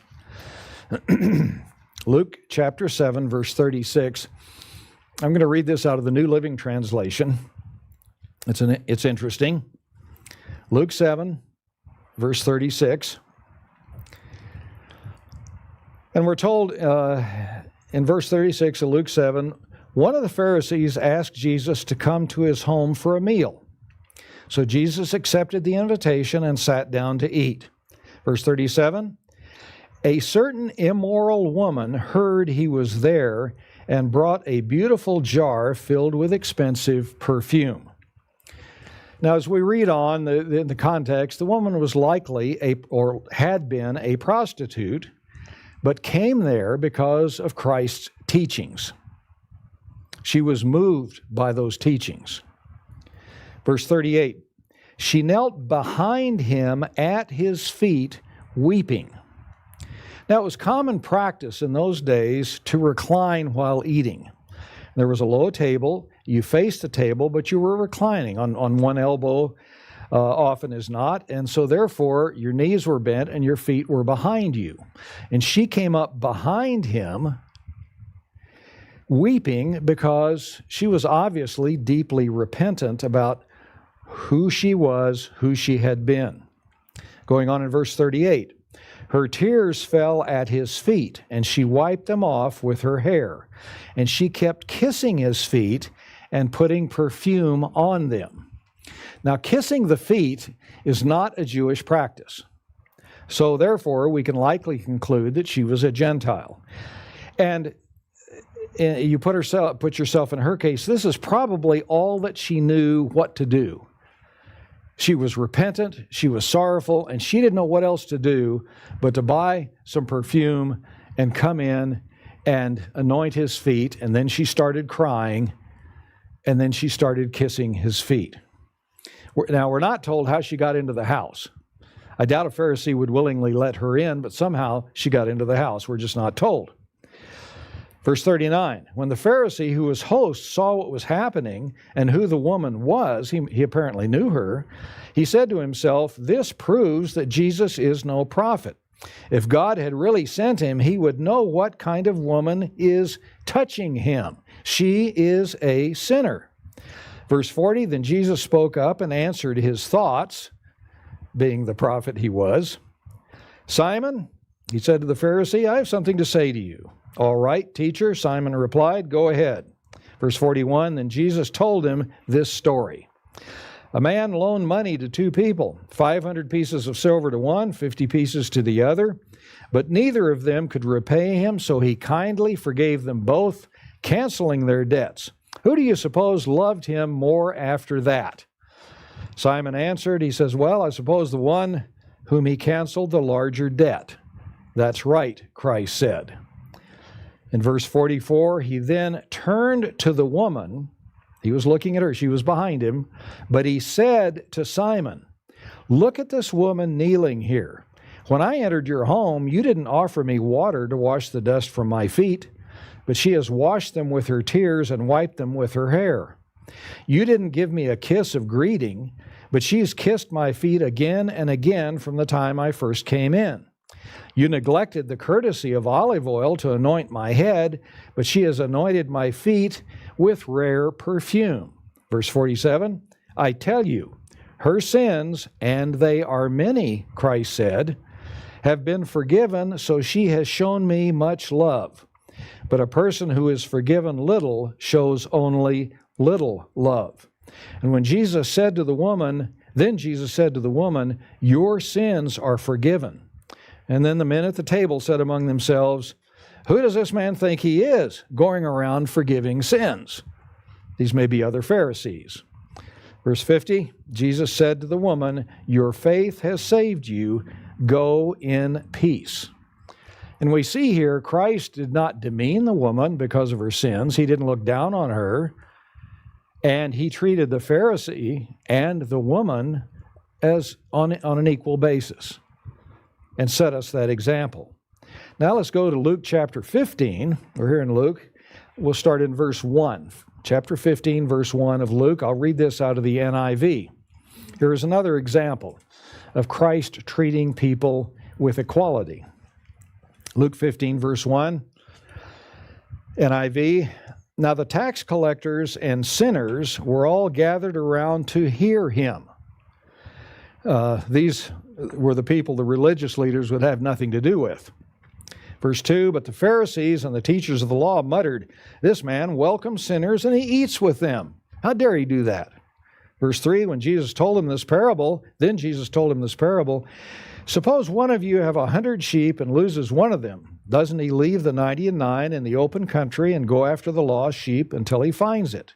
Luke chapter 7, verse 36. I'm going to read this out of the New Living Translation. It's interesting. Luke 7, verse 36. And we're told in verse 36 of Luke 7, one of the Pharisees asked Jesus to come to his home for a meal. So Jesus accepted the invitation and sat down to eat. Verse 37, a certain immoral woman heard he was there and brought a beautiful jar filled with expensive perfume. Now, as we read on in the context, the woman was likely or had been a prostitute, but came there because of Christ's teachings. She was moved by those teachings. Verse 38, she knelt behind him at his feet, weeping. Now, it was common practice in those days to recline while eating. There was a low table. You faced the table, but you were reclining on one elbow, often as not. And so therefore, your knees were bent and your feet were behind you. And she came up behind him, weeping because she was obviously deeply repentant about who she was, who she had been. Going on in verse 38, her tears fell at his feet, and she wiped them off with her hair. And she kept kissing his feet and putting perfume on them. Now, kissing the feet is not a Jewish practice. So therefore, we can likely conclude that she was a Gentile. And you put yourself in her case, this is probably all that she knew what to do. She was repentant, she was sorrowful, and she didn't know what else to do but to buy some perfume and come in and anoint his feet, and then she started crying, and then she started kissing his feet. Now, we're not told how she got into the house. I doubt a Pharisee would willingly let her in, but somehow she got into the house. We're just not told. Verse 39, when the Pharisee who was host saw what was happening and who the woman was, he apparently knew her, he said to himself, this proves that Jesus is no prophet. If God had really sent him, he would know what kind of woman is touching him. She is a sinner. Verse 40, then Jesus spoke up and answered his thoughts, being the prophet he was. Simon, he said to the Pharisee, I have something to say to you. All right, teacher, Simon replied, go ahead. Verse 41, then Jesus told him this story. A man loaned money to two people, 500 pieces of silver to one, 50 pieces to the other, but neither of them could repay him, so he kindly forgave them both, canceling their debts. Who do you suppose loved him more after that? Simon answered, he says, well, I suppose the one whom he canceled the larger debt. That's right, Christ said. In verse 44, he then turned to the woman. He was looking at her. She was behind him. But he said to Simon, look at this woman kneeling here. When I entered your home, you didn't offer me water to wash the dust from my feet, but she has washed them with her tears and wiped them with her hair. You didn't give me a kiss of greeting, but she's kissed my feet again and again from the time I first came in. You neglected the courtesy of olive oil to anoint my head, but she has anointed my feet with rare perfume. Verse 47, I tell you, her sins, and they are many, Christ said, have been forgiven, so she has shown me much love. But a person who is forgiven little shows only little love. And when Jesus said to the woman, your sins are forgiven. And then the men at the table said among themselves, who does this man think he is, going around forgiving sins? These may be other Pharisees. Verse 50, Jesus said to the woman, your faith has saved you. Go in peace. And we see here, Christ did not demean the woman because of her sins. He didn't look down on her. And he treated the Pharisee and the woman as on an equal basis and set us that example. Now let's go to Luke chapter 15. We're here in Luke. We'll start in verse 1. Chapter 15, verse 1 of Luke. I'll read this out of the NIV. Here is another example of Christ treating people with equality. Luke 15, verse 1, NIV. Now the tax collectors and sinners were all gathered around to hear him. These were the people the religious leaders would have nothing to do with. Verse 2, but the Pharisees and the teachers of the law muttered, this man welcomes sinners and he eats with them. How dare he do that? Verse 3, when Jesus told him this parable, suppose one of you have 100 sheep and loses one of them. Doesn't he leave the 99 in the open country and go after the lost sheep until he finds it?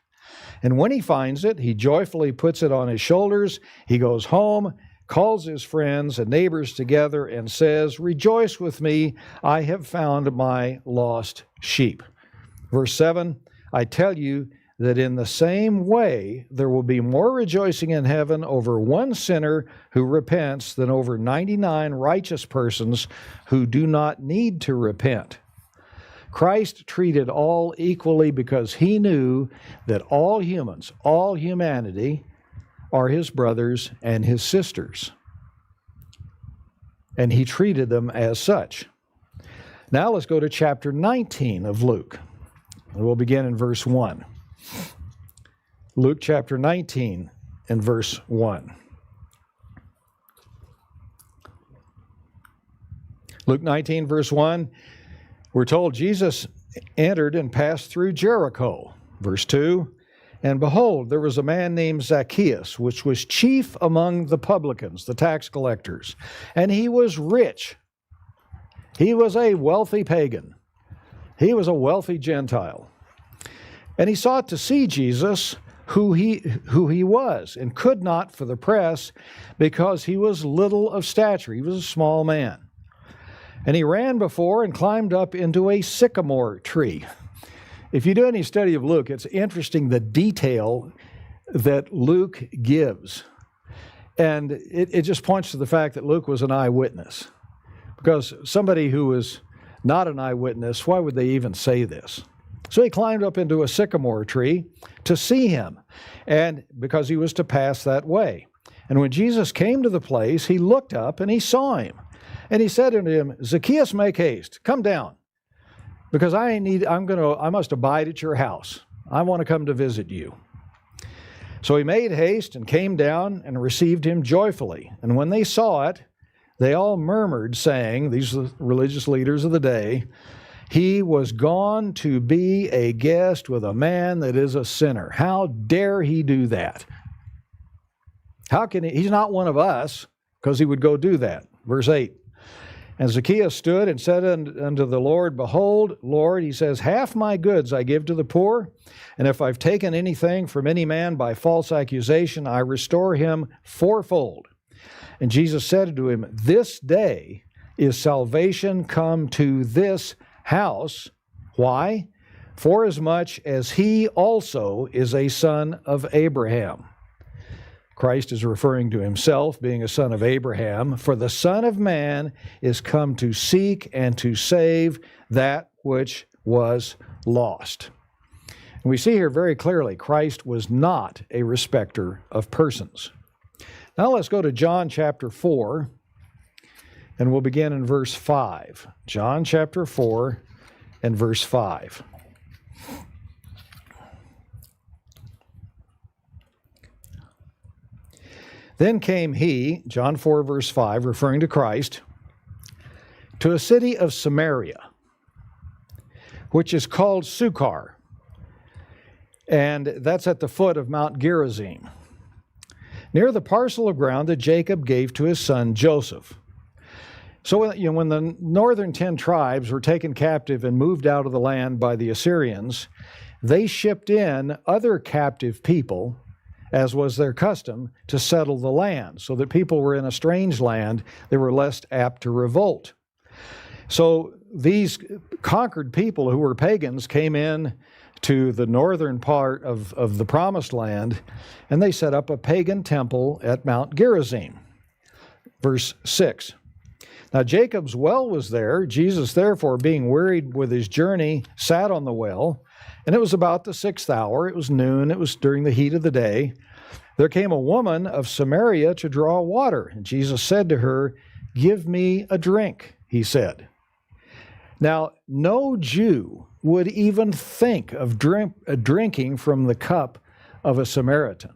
And when he finds it, he joyfully puts it on his shoulders. He goes home, calls his friends and neighbors together and says, rejoice with me, I have found my lost sheep. Verse 7, I tell you that in the same way there will be more rejoicing in heaven over one sinner who repents than over 99 righteous persons who do not need to repent. Christ treated all equally because he knew that all humans, all humanity, are his brothers and his sisters. And he treated them as such. Now let's go to chapter 19 of Luke. We'll begin in verse 1. Luke chapter 19 and verse 1. Luke 19 verse 1, we're told Jesus entered and passed through Jericho. Verse 2, and behold, there was a man named Zacchaeus, which was chief among the publicans, the tax collectors, and he was rich. He was a wealthy pagan. He was a wealthy Gentile. And he sought to see Jesus, who he was, and could not for the press, because he was little of stature. He was a small man. And he ran before and climbed up into a sycamore tree. If you do any study of Luke, it's interesting the detail that Luke gives. And it just points to the fact that Luke was an eyewitness. Because somebody who was not an eyewitness, why would they even say this? So he climbed up into a sycamore tree to see him, and because he was to pass that way. And when Jesus came to the place, he looked up and he saw him. And he said unto him, Zacchaeus, make haste, come down, because I must abide at your house. I want to come to visit you. So he made haste and came down and received him joyfully. And when they saw it, they all murmured, saying, these are the religious leaders of the day, he was gone to be a guest with a man that is a sinner. How dare he do that? How can he? He's not one of us, because he would go do that. Verse 8. And Zacchaeus stood and said unto the Lord, Behold, Lord, he says, half my goods I give to the poor, and if I've taken anything from any man by false accusation, I restore him fourfold. And Jesus said to him, This day is salvation come to this house. Why? Forasmuch as he also is a son of Abraham. Christ is referring to himself being a son of Abraham. For the Son of Man is come to seek and to save that which was lost. And we see here very clearly, Christ was not a respecter of persons. Now let's go to John chapter 4, and we'll begin in verse 5. John chapter 4 and verse 5. Then came he, John 4, verse 5, referring to Christ, to a city of Samaria, which is called Sychar, and that's at the foot of Mount Gerizim, near the parcel of ground that Jacob gave to his son Joseph. So when the northern 10 tribes were taken captive and moved out of the land by the Assyrians, they shipped in other captive people, as was their custom, to settle the land, so that people were in a strange land, they were less apt to revolt. So these conquered people who were pagans came in to the northern part of the Promised Land, and they set up a pagan temple at Mount Gerizim. Verse 6. Now Jacob's well was there. Jesus, therefore, being wearied with his journey, sat on the well. And it was about the 6th hour. It was noon. It was during the heat of the day. There came a woman of Samaria to draw water. And Jesus said to her, Give me a drink, he said. Now, no Jew would even think of drinking from the cup of a Samaritan.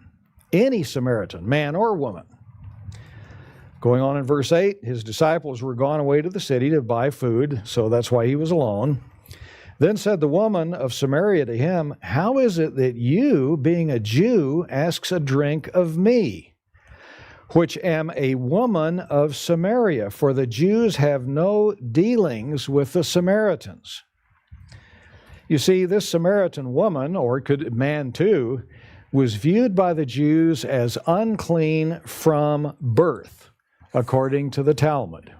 Any Samaritan, man or woman. Going on in verse 8, his disciples were gone away to the city to buy food, so that's why he was alone. Then said the woman of Samaria to him, How is it that you, being a Jew, asks a drink of me, which am a woman of Samaria? For the Jews have no dealings with the Samaritans. You see, this Samaritan woman, or could man too, was viewed by the Jews as unclean from birth, according to the Talmud.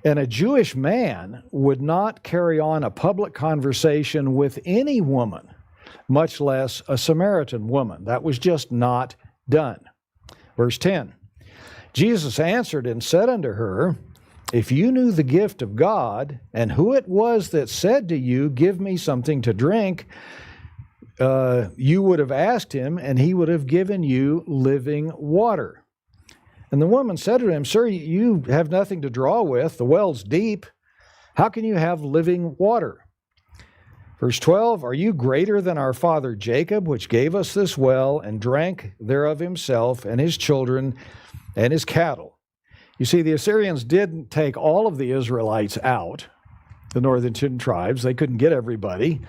And a Jewish man would not carry on a public conversation with any woman, much less a Samaritan woman. That was just not done. Verse 10, Jesus answered and said unto her, If you knew the gift of God, and who it was that said to you, Give me something to drink, you would have asked him, and he would have given you living water. And the woman said to him, Sir, you have nothing to draw with. The well's deep. How can you have living water? Verse 12, Are you greater than our father Jacob, which gave us this well, and drank thereof himself, and his children, and his cattle? You see, the Assyrians didn't take all of the Israelites out, the northern 10 tribes. They couldn't get everybody.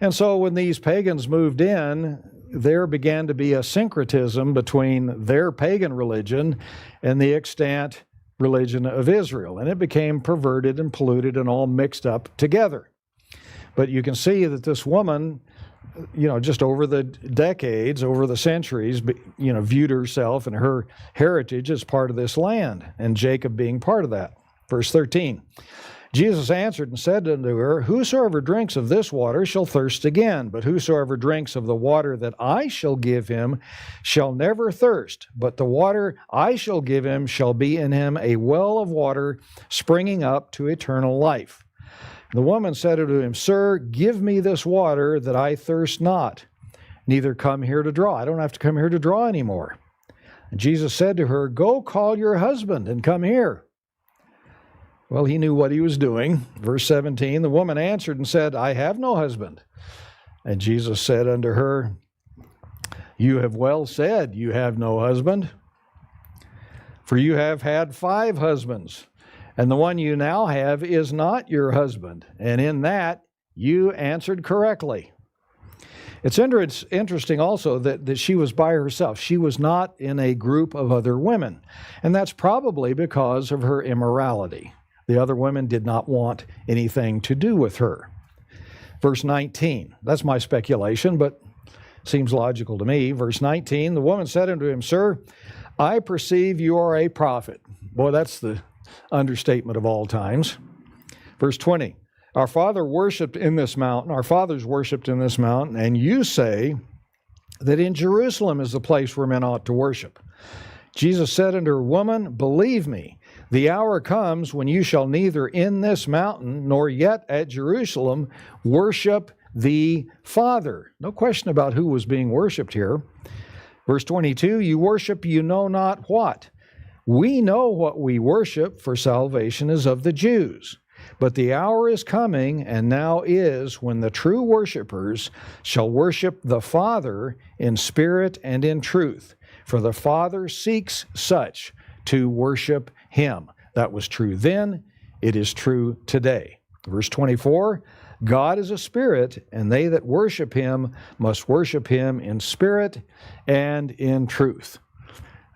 And so when these pagans moved in, there began to be a syncretism between their pagan religion and the extant religion of Israel. And it became perverted and polluted and all mixed up together. But you can see that this woman, just over the decades, over the centuries, viewed herself and her heritage as part of this land, and Jacob being part of that. Verse 13. Jesus answered and said unto her, Whosoever drinks of this water shall thirst again, but whosoever drinks of the water that I shall give him shall never thirst, but the water I shall give him shall be in him a well of water springing up to eternal life. The woman said unto him, Sir, give me this water that I thirst not, neither come here to draw. I don't have to come here to draw anymore. And Jesus said to her, Go call your husband and come here. Well, he knew what he was doing. Verse 17, the woman answered and said, I have no husband. And Jesus said unto her, You have well said, you have no husband. For you have had 5 husbands, and the one you now have is not your husband. And in that you answered correctly. It's interesting also that she was by herself. She was not in a group of other women, and that's probably because of her immorality. The other women did not want anything to do with her. Verse 19, that's my speculation, but seems logical to me. Verse 19, the woman said unto him, Sir, I perceive you are a prophet. Boy, that's the understatement of all times. Verse 20, our fathers worshipped in this mountain, and you say that in Jerusalem is the place where men ought to worship. Jesus said unto her, Woman, believe me, the hour comes when you shall neither in this mountain nor yet at Jerusalem worship the Father. No question about who was being worshiped here. Verse 22, you worship you know not what. We know what we worship, for salvation is of the Jews. But the hour is coming, and now is, when the true worshipers shall worship the Father in spirit and in truth. For the Father seeks such to worship him. That was true then, it is true today. Verse 24, God is a spirit, and they that worship him must worship him in spirit and in truth.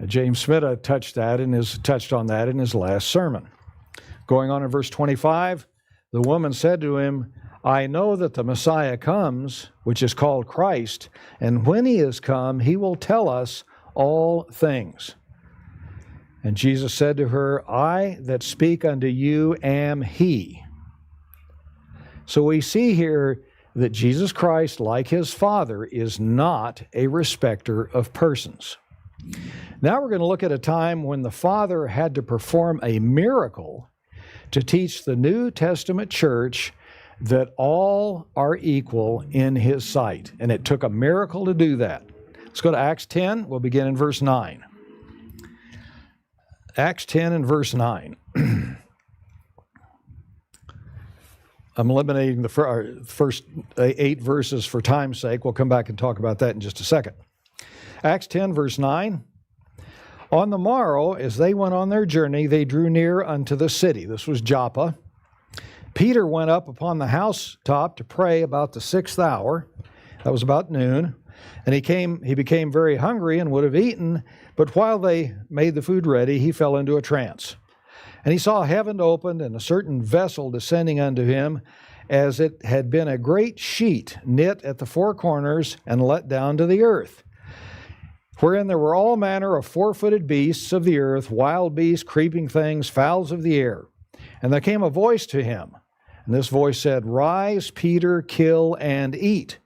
James Smith touched on that in his last sermon. Going on in verse 25, the woman said to him, I know that the Messiah comes, which is called Christ, and when he is come, he will tell us all things. And Jesus said to her, I that speak unto you am he. So we see here that Jesus Christ, like his Father, is not a respecter of persons. Now we're going to look at a time when the Father had to perform a miracle to teach the New Testament church that all are equal in his sight. And it took a miracle to do that. Let's go to Acts 10. We'll begin in verse 9. Acts 10 and verse 9. I'm eliminating the first 8 verses for time's sake. We'll come back and talk about that in just a second. Acts 10, verse 9. On the morrow, as they went on their journey, they drew near unto the city. This was Joppa. Peter went up upon the housetop to pray about the 6th hour. That was about noon. And he became very hungry and would have eaten, but while they made the food ready, he fell into a trance. And he saw heaven opened and a certain vessel descending unto him, as it had been a great sheet knit at the 4 corners and let down to the earth, wherein there were all manner of 4-footed beasts of the earth, wild beasts, creeping things, fowls of the air. And there came a voice to him, and this voice said, Rise, Peter, kill and eat.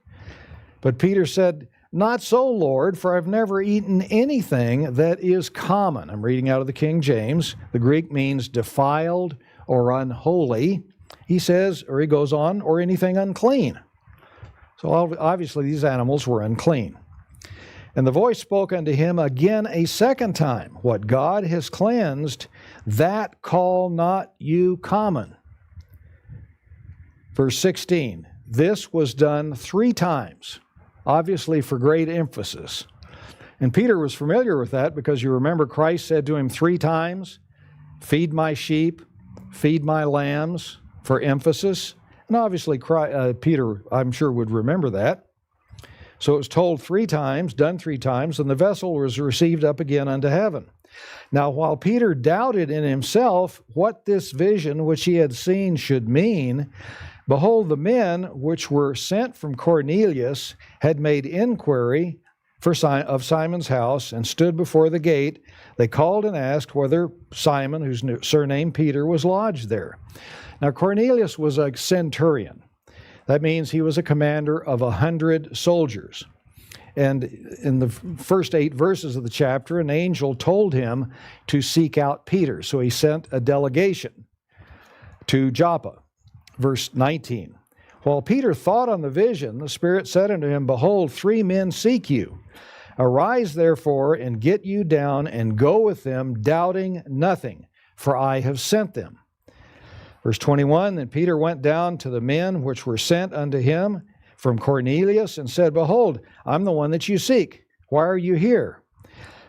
But Peter said, Not so, Lord, for I've never eaten anything that is common. I'm reading out of the King James. The Greek means defiled or unholy. He says, or he goes on, or anything unclean. So obviously these animals were unclean. And the voice spoke unto him again a second time, What God has cleansed, that call not you common. Verse 16, this was done 3 times, obviously for great emphasis. And Peter was familiar with that because you remember Christ said to him 3 times, Feed my sheep, feed my lambs, for emphasis. And obviously Peter, I'm sure, would remember that. So it was told 3 times, done 3 times, and the vessel was received up again unto heaven. Now, while Peter doubted in himself what this vision which he had seen should mean, behold, the men which were sent from Cornelius had made inquiry of Simon's house and stood before the gate. They called and asked whether Simon, whose surname Peter, was lodged there. Now, Cornelius was a centurion. That means he was a commander of 100 soldiers. And in the first 8 verses of the chapter, an angel told him to seek out Peter. So he sent a delegation to Joppa. Verse 19, while Peter thought on the vision, the Spirit said unto him, Behold, 3 men seek you. Arise therefore, and get you down, and go with them, doubting nothing, for I have sent them. Verse 21, then Peter went down to the men which were sent unto him from Cornelius, and said, Behold, I'm the one that you seek. Why are you here?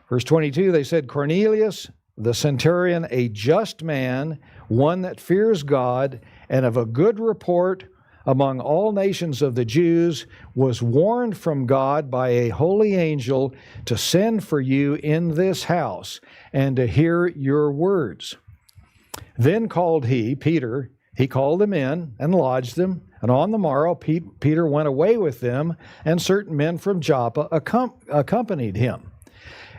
Verse 22, they said, Cornelius, the centurion, a just man, one that fears God, and of a good report among all nations of the Jews, was warned from God by a holy angel to send for you in this house and to hear your words. Then called Peter, he called them in and lodged them. And on the morrow, Peter went away with them, and certain men from Joppa accompanied him.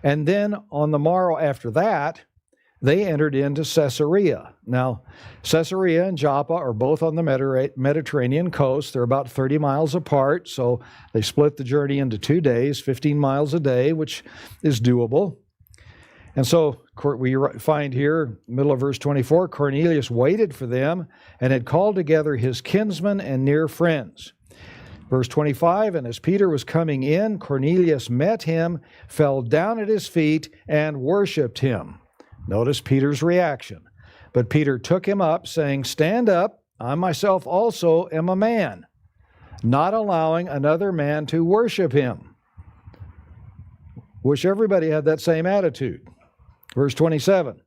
And then on the morrow after that, they entered into Caesarea. Now, Caesarea and Joppa are both on the Mediterranean coast. They're about 30 miles apart, so they split the journey into 2 days, 15 miles a day, which is doable. And so we find here, middle of verse 24, Cornelius waited for them and had called together his kinsmen and near friends. Verse 25, and as Peter was coming in, Cornelius met him, fell down at his feet, and worshiped him. Notice Peter's reaction. But Peter took him up, saying, Stand up, I myself also am a man, not allowing another man to worship him. Wish everybody had that same attitude. Verse 27,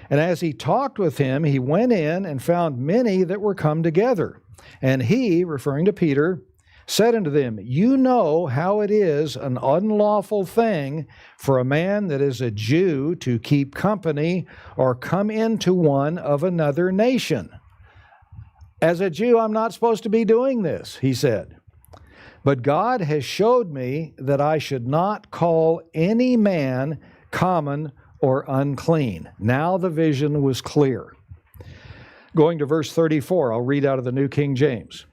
and as he talked with him, he went in and found many that were come together. And he, referring to Peter, said unto them, You know how it is an unlawful thing for a man that is a Jew to keep company or come into one of another nation. As a Jew, I'm not supposed to be doing this, he said. But God has showed me that I should not call any man common or unclean. Now the vision was clear. Going to verse 34, I'll read out of the New King James.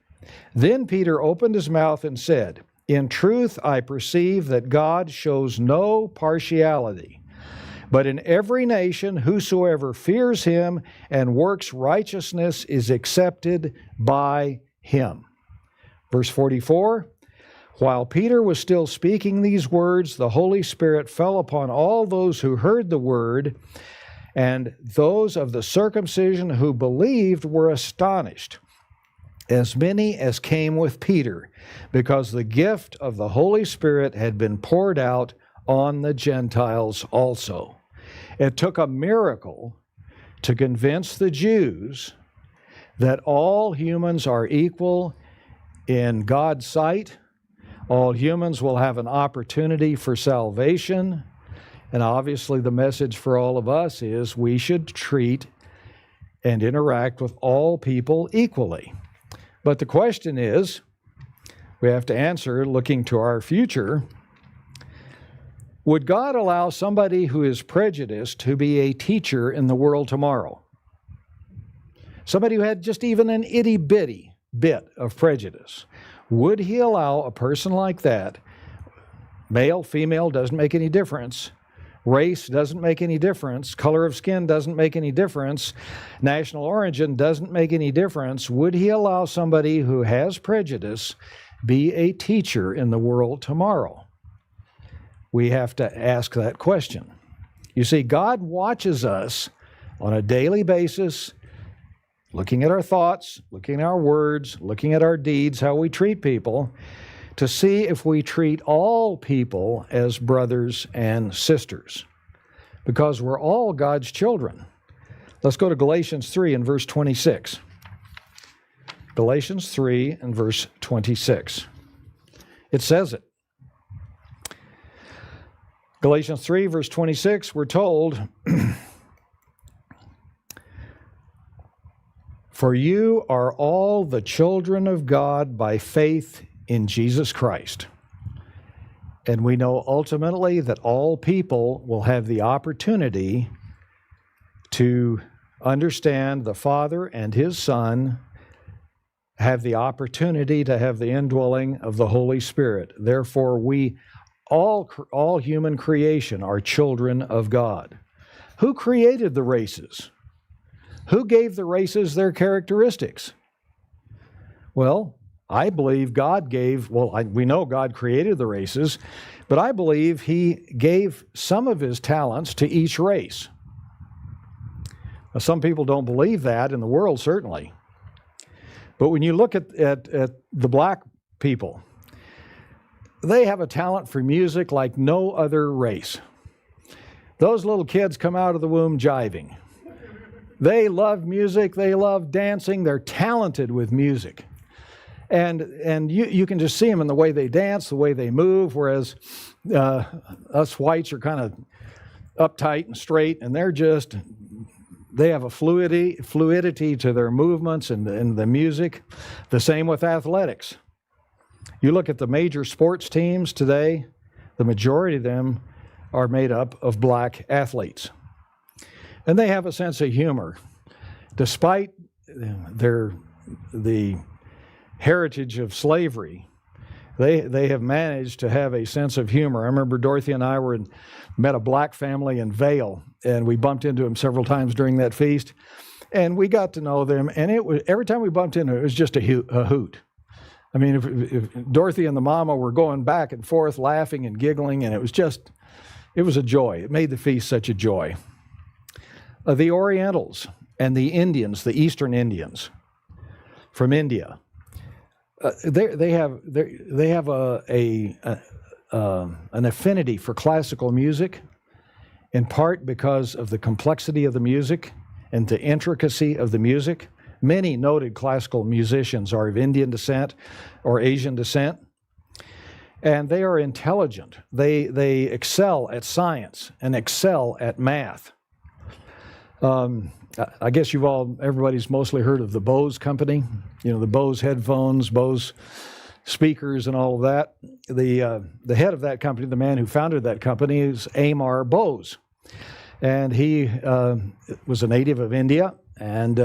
Then Peter opened his mouth and said, In truth I perceive that God shows no partiality, but in every nation whosoever fears him and works righteousness is accepted by him. Verse 44, While Peter was still speaking these words, the Holy Spirit fell upon all those who heard the word, and those of the circumcision who believed were astonished, as many as came with Peter, because the gift of the Holy Spirit had been poured out on the Gentiles also. It took a miracle to convince the Jews that all humans are equal in God's sight. All humans will have an opportunity for salvation. And obviously the message for all of us is we should treat and interact with all people equally. But the question is, we have to answer, looking to our future, would God allow somebody who is prejudiced to be a teacher in the world tomorrow? Somebody who had just even an itty-bitty bit of prejudice. Would he allow a person like that, male, female, doesn't make any difference, race doesn't make any difference, color of skin doesn't make any difference, national origin doesn't make any difference, would he allow somebody who has prejudice be a teacher in the world tomorrow? We have to ask that question. You see, God watches us on a daily basis, looking at our thoughts, looking at our words, looking at our deeds, how we treat people, to see if we treat all people as brothers and sisters, because we're all God's children. Let's go to Galatians 3 and verse 26. Galatians 3 and verse 26. It says it. Galatians 3 verse 26, we're told, For you are all the children of God by faith in Jesus Christ. And we know ultimately that all people will have the opportunity to understand the Father and His Son, have the opportunity to have the indwelling of the Holy Spirit. Therefore, we, all human creation, are children of God. Who created the races? Who gave the races their characteristics? Well, I believe God gave, we know God created the races, but I believe He gave some of His talents to each race. Now, some people don't believe that in the world, certainly. But when you look at the black people, they have a talent for music like no other race. Those little kids come out of the womb jiving. They love music, they love dancing, they're talented with music. And you can just see them in the way they dance, the way they move, whereas us whites are kind of uptight and straight, and they have a fluidity to their movements and the music. The same with athletics. You look at the major sports teams today, the majority of them are made up of black athletes. And they have a sense of humor. Despite the heritage of slavery, they have managed to have a sense of humor. I remember Dorothy and I met a black family in Vail, and we bumped into them several times during that feast, and we got to know them, and every time we bumped into them, it was just a hoot. I mean, if Dorothy and the mama were going back and forth, laughing and giggling, and it was a joy. It made the feast such a joy. The Orientals and the Indians, the Eastern Indians from India, they have an affinity for classical music, in part because of the complexity of the music and the intricacy of the music. Many noted classical musicians are of Indian descent or Asian descent, and they are intelligent. They excel at science and excel at math. I guess everybody's mostly heard of the Bose company, the Bose headphones, Bose speakers, and all of that. The head of that company, the man who founded that company, is Amar Bose, and he was a native of India, and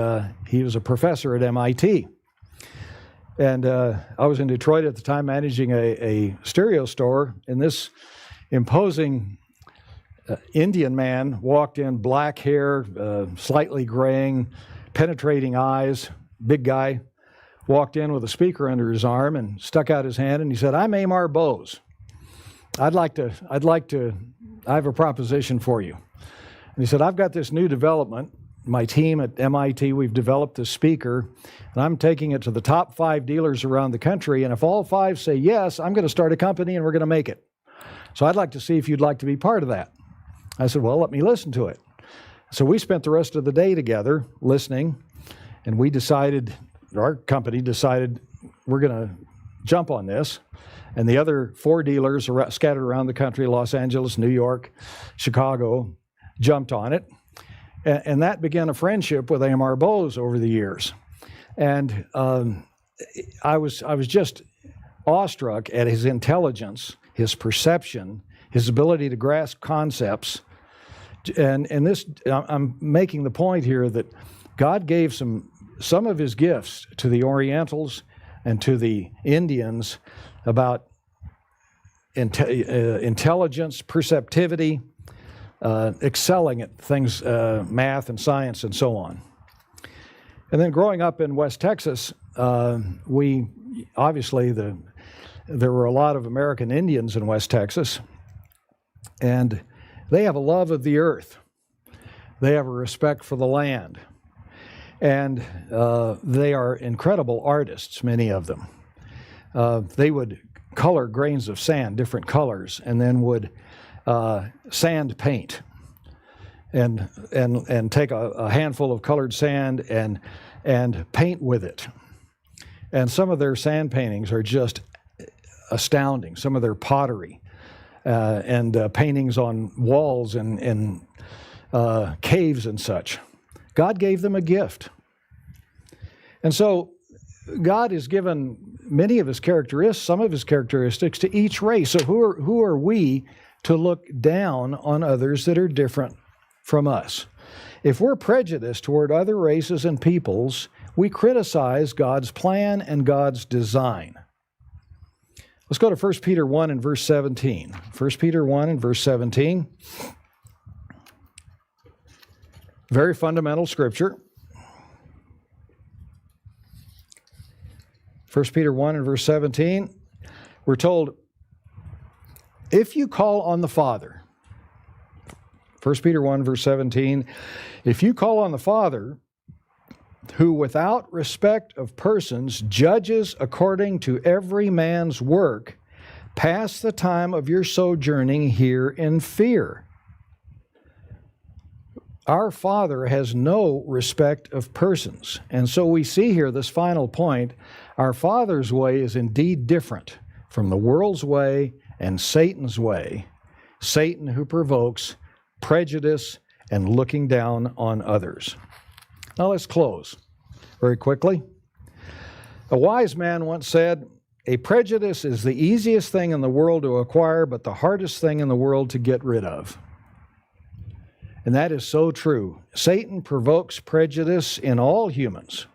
he was a professor at MIT. And I was in Detroit at the time managing a stereo store, and this imposing Indian man walked in, black hair, slightly graying, penetrating eyes, big guy, walked in with a speaker under his arm and stuck out his hand, and he said, "I'm Amar Bose. I have a proposition for you." And he said, "I've got this new development. My team at MIT, we've developed this speaker, and I'm taking it to the top 5 dealers around the country, and if all 5 say yes, I'm going to start a company and we're going to make it. So I'd like to see if you'd like to be part of that." I said, "Well, let me listen to it." So we spent the rest of the day together listening, and our company decided we're going to jump on this. And the other 4 dealers scattered around the country, Los Angeles, New York, Chicago, jumped on it. And that began a friendship with Amar Bose over the years. And I was just awestruck at his intelligence, his perception, his ability to grasp concepts. And this, I'm making the point here that God gave some of his gifts to the Orientals and to the Indians about intelligence, perceptivity, excelling at things, math and science and so on. And then growing up in West Texas, obviously there were a lot of American Indians in West Texas, and they have a love of the earth. They have a respect for the land. And they are incredible artists, many of them. They would color grains of sand, different colors, and then would sand paint and take a handful of colored sand and paint with it. And some of their sand paintings are just astounding. Some of their pottery and paintings on walls and caves and such. God gave them a gift. And so God has given many of his characteristics, some of his characteristics to each race. So who are we to look down on others that are different from us? If we're prejudiced toward other races and peoples, we criticize God's plan and God's design. Let's go to 1 Peter 1 and verse 17. 1 Peter 1 and verse 17. Very fundamental scripture. 1 Peter 1 and verse 17. We're told, if you call on the Father, 1 Peter 1 verse 17, if you call on the Father, who without respect of persons judges according to every man's work, pass the time of your sojourning here in fear. Our Father has no respect of persons. And so we see here this final point. Our Father's way is indeed different from the world's way and Satan's way. Satan who provokes prejudice and looking down on others. Now let's close very quickly. A wise man once said, "A prejudice is the easiest thing in the world to acquire, but the hardest thing in the world to get rid of." And that is so true. Satan provokes prejudice in all humans.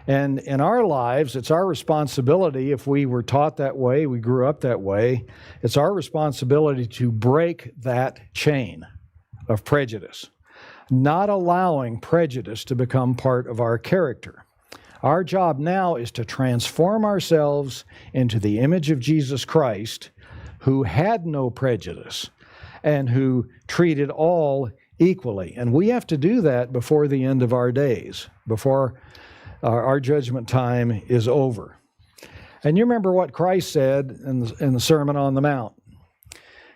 And in our lives, it's our responsibility, if we were taught that way, we grew up that way, it's our responsibility to break that chain of prejudice, not allowing prejudice to become part of our character. Our job now is to transform ourselves into the image of Jesus Christ, who had no prejudice and who treated all equally. And we have to do that before the end of our days, before our judgment time is over. And you remember what Christ said in the Sermon on the Mount.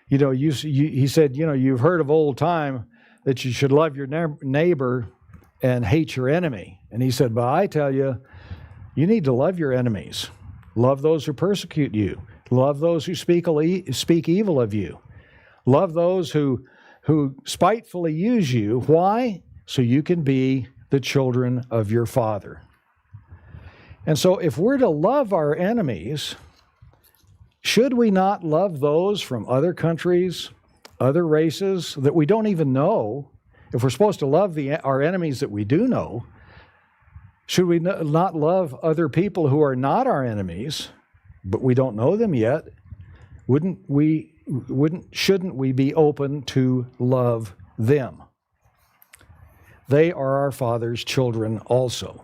You know, he said, you know, you've heard of old time that you should love your neighbor and hate your enemy. And he said, but I tell you, you need to love your enemies. Love those who persecute you. Love those who speak evil of you. Love those who spitefully use you. Why? So you can be the children of your Father. And so if we're to love our enemies, should we not love those from other countries, other races that we don't even know? If we're supposed to love our enemies that we do know, should we not love other people who are not our enemies, but we don't know them yet? Shouldn't we be open to love them? They are our Father's children also.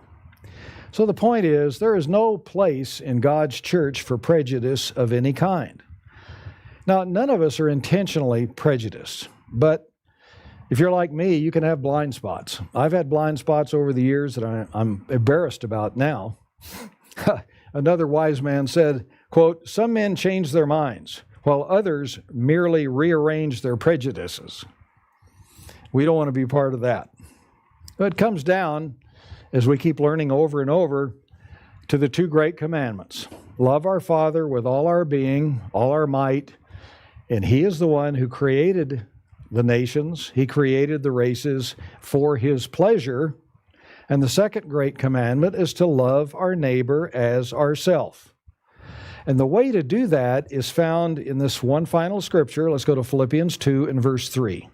So the point is, there is no place in God's church for prejudice of any kind. Now, none of us are intentionally prejudiced, but if you're like me, you can have blind spots. I've had blind spots over the years that I'm embarrassed about now. Another wise man said, quote, "Some men change their minds, while others merely rearrange their prejudices." We don't want to be part of that. But it comes down, as we keep learning over and over, to the two great commandments. Love our Father with all our being, all our might, and He is the one who created the nations. He created the races for His pleasure. And the second great commandment is to love our neighbor as ourself. And the way to do that is found in this one final scripture. Let's go to Philippians 2 and verse 3.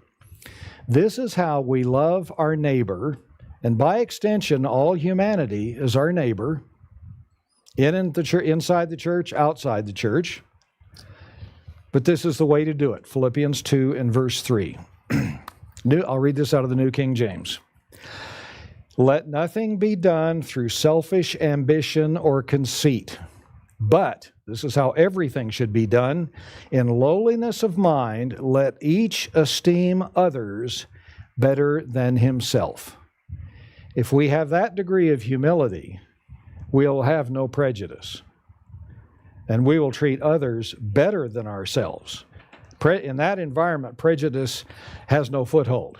This is how we love our neighbor, and by extension, all humanity is our neighbor, inside the church, outside the church. But this is the way to do it. Philippians 2 and verse 3. I'll read this out of the New King James. Let nothing be done through selfish ambition or conceit, but, this is how everything should be done, in lowliness of mind, let each esteem others better than himself. If we have that degree of humility, we'll have no prejudice. And we will treat others better than ourselves. In that environment, prejudice has no foothold.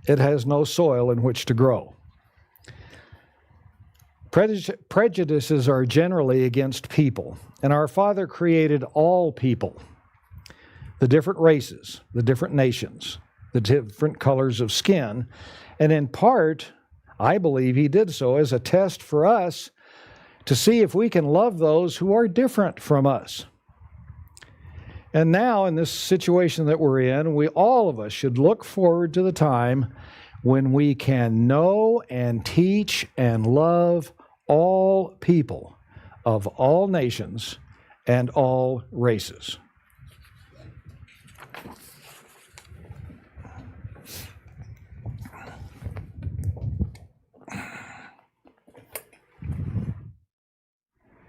It has no soil in which to grow. Prejudices are generally against people, and our Father created all people, the different races, the different nations, the different colors of skin, and in part, I believe He did so as a test for us to see if we can love those who are different from us. And now, in this situation that we're in, all of us should look forward to the time when we can know and teach and love all people of all nations and all races.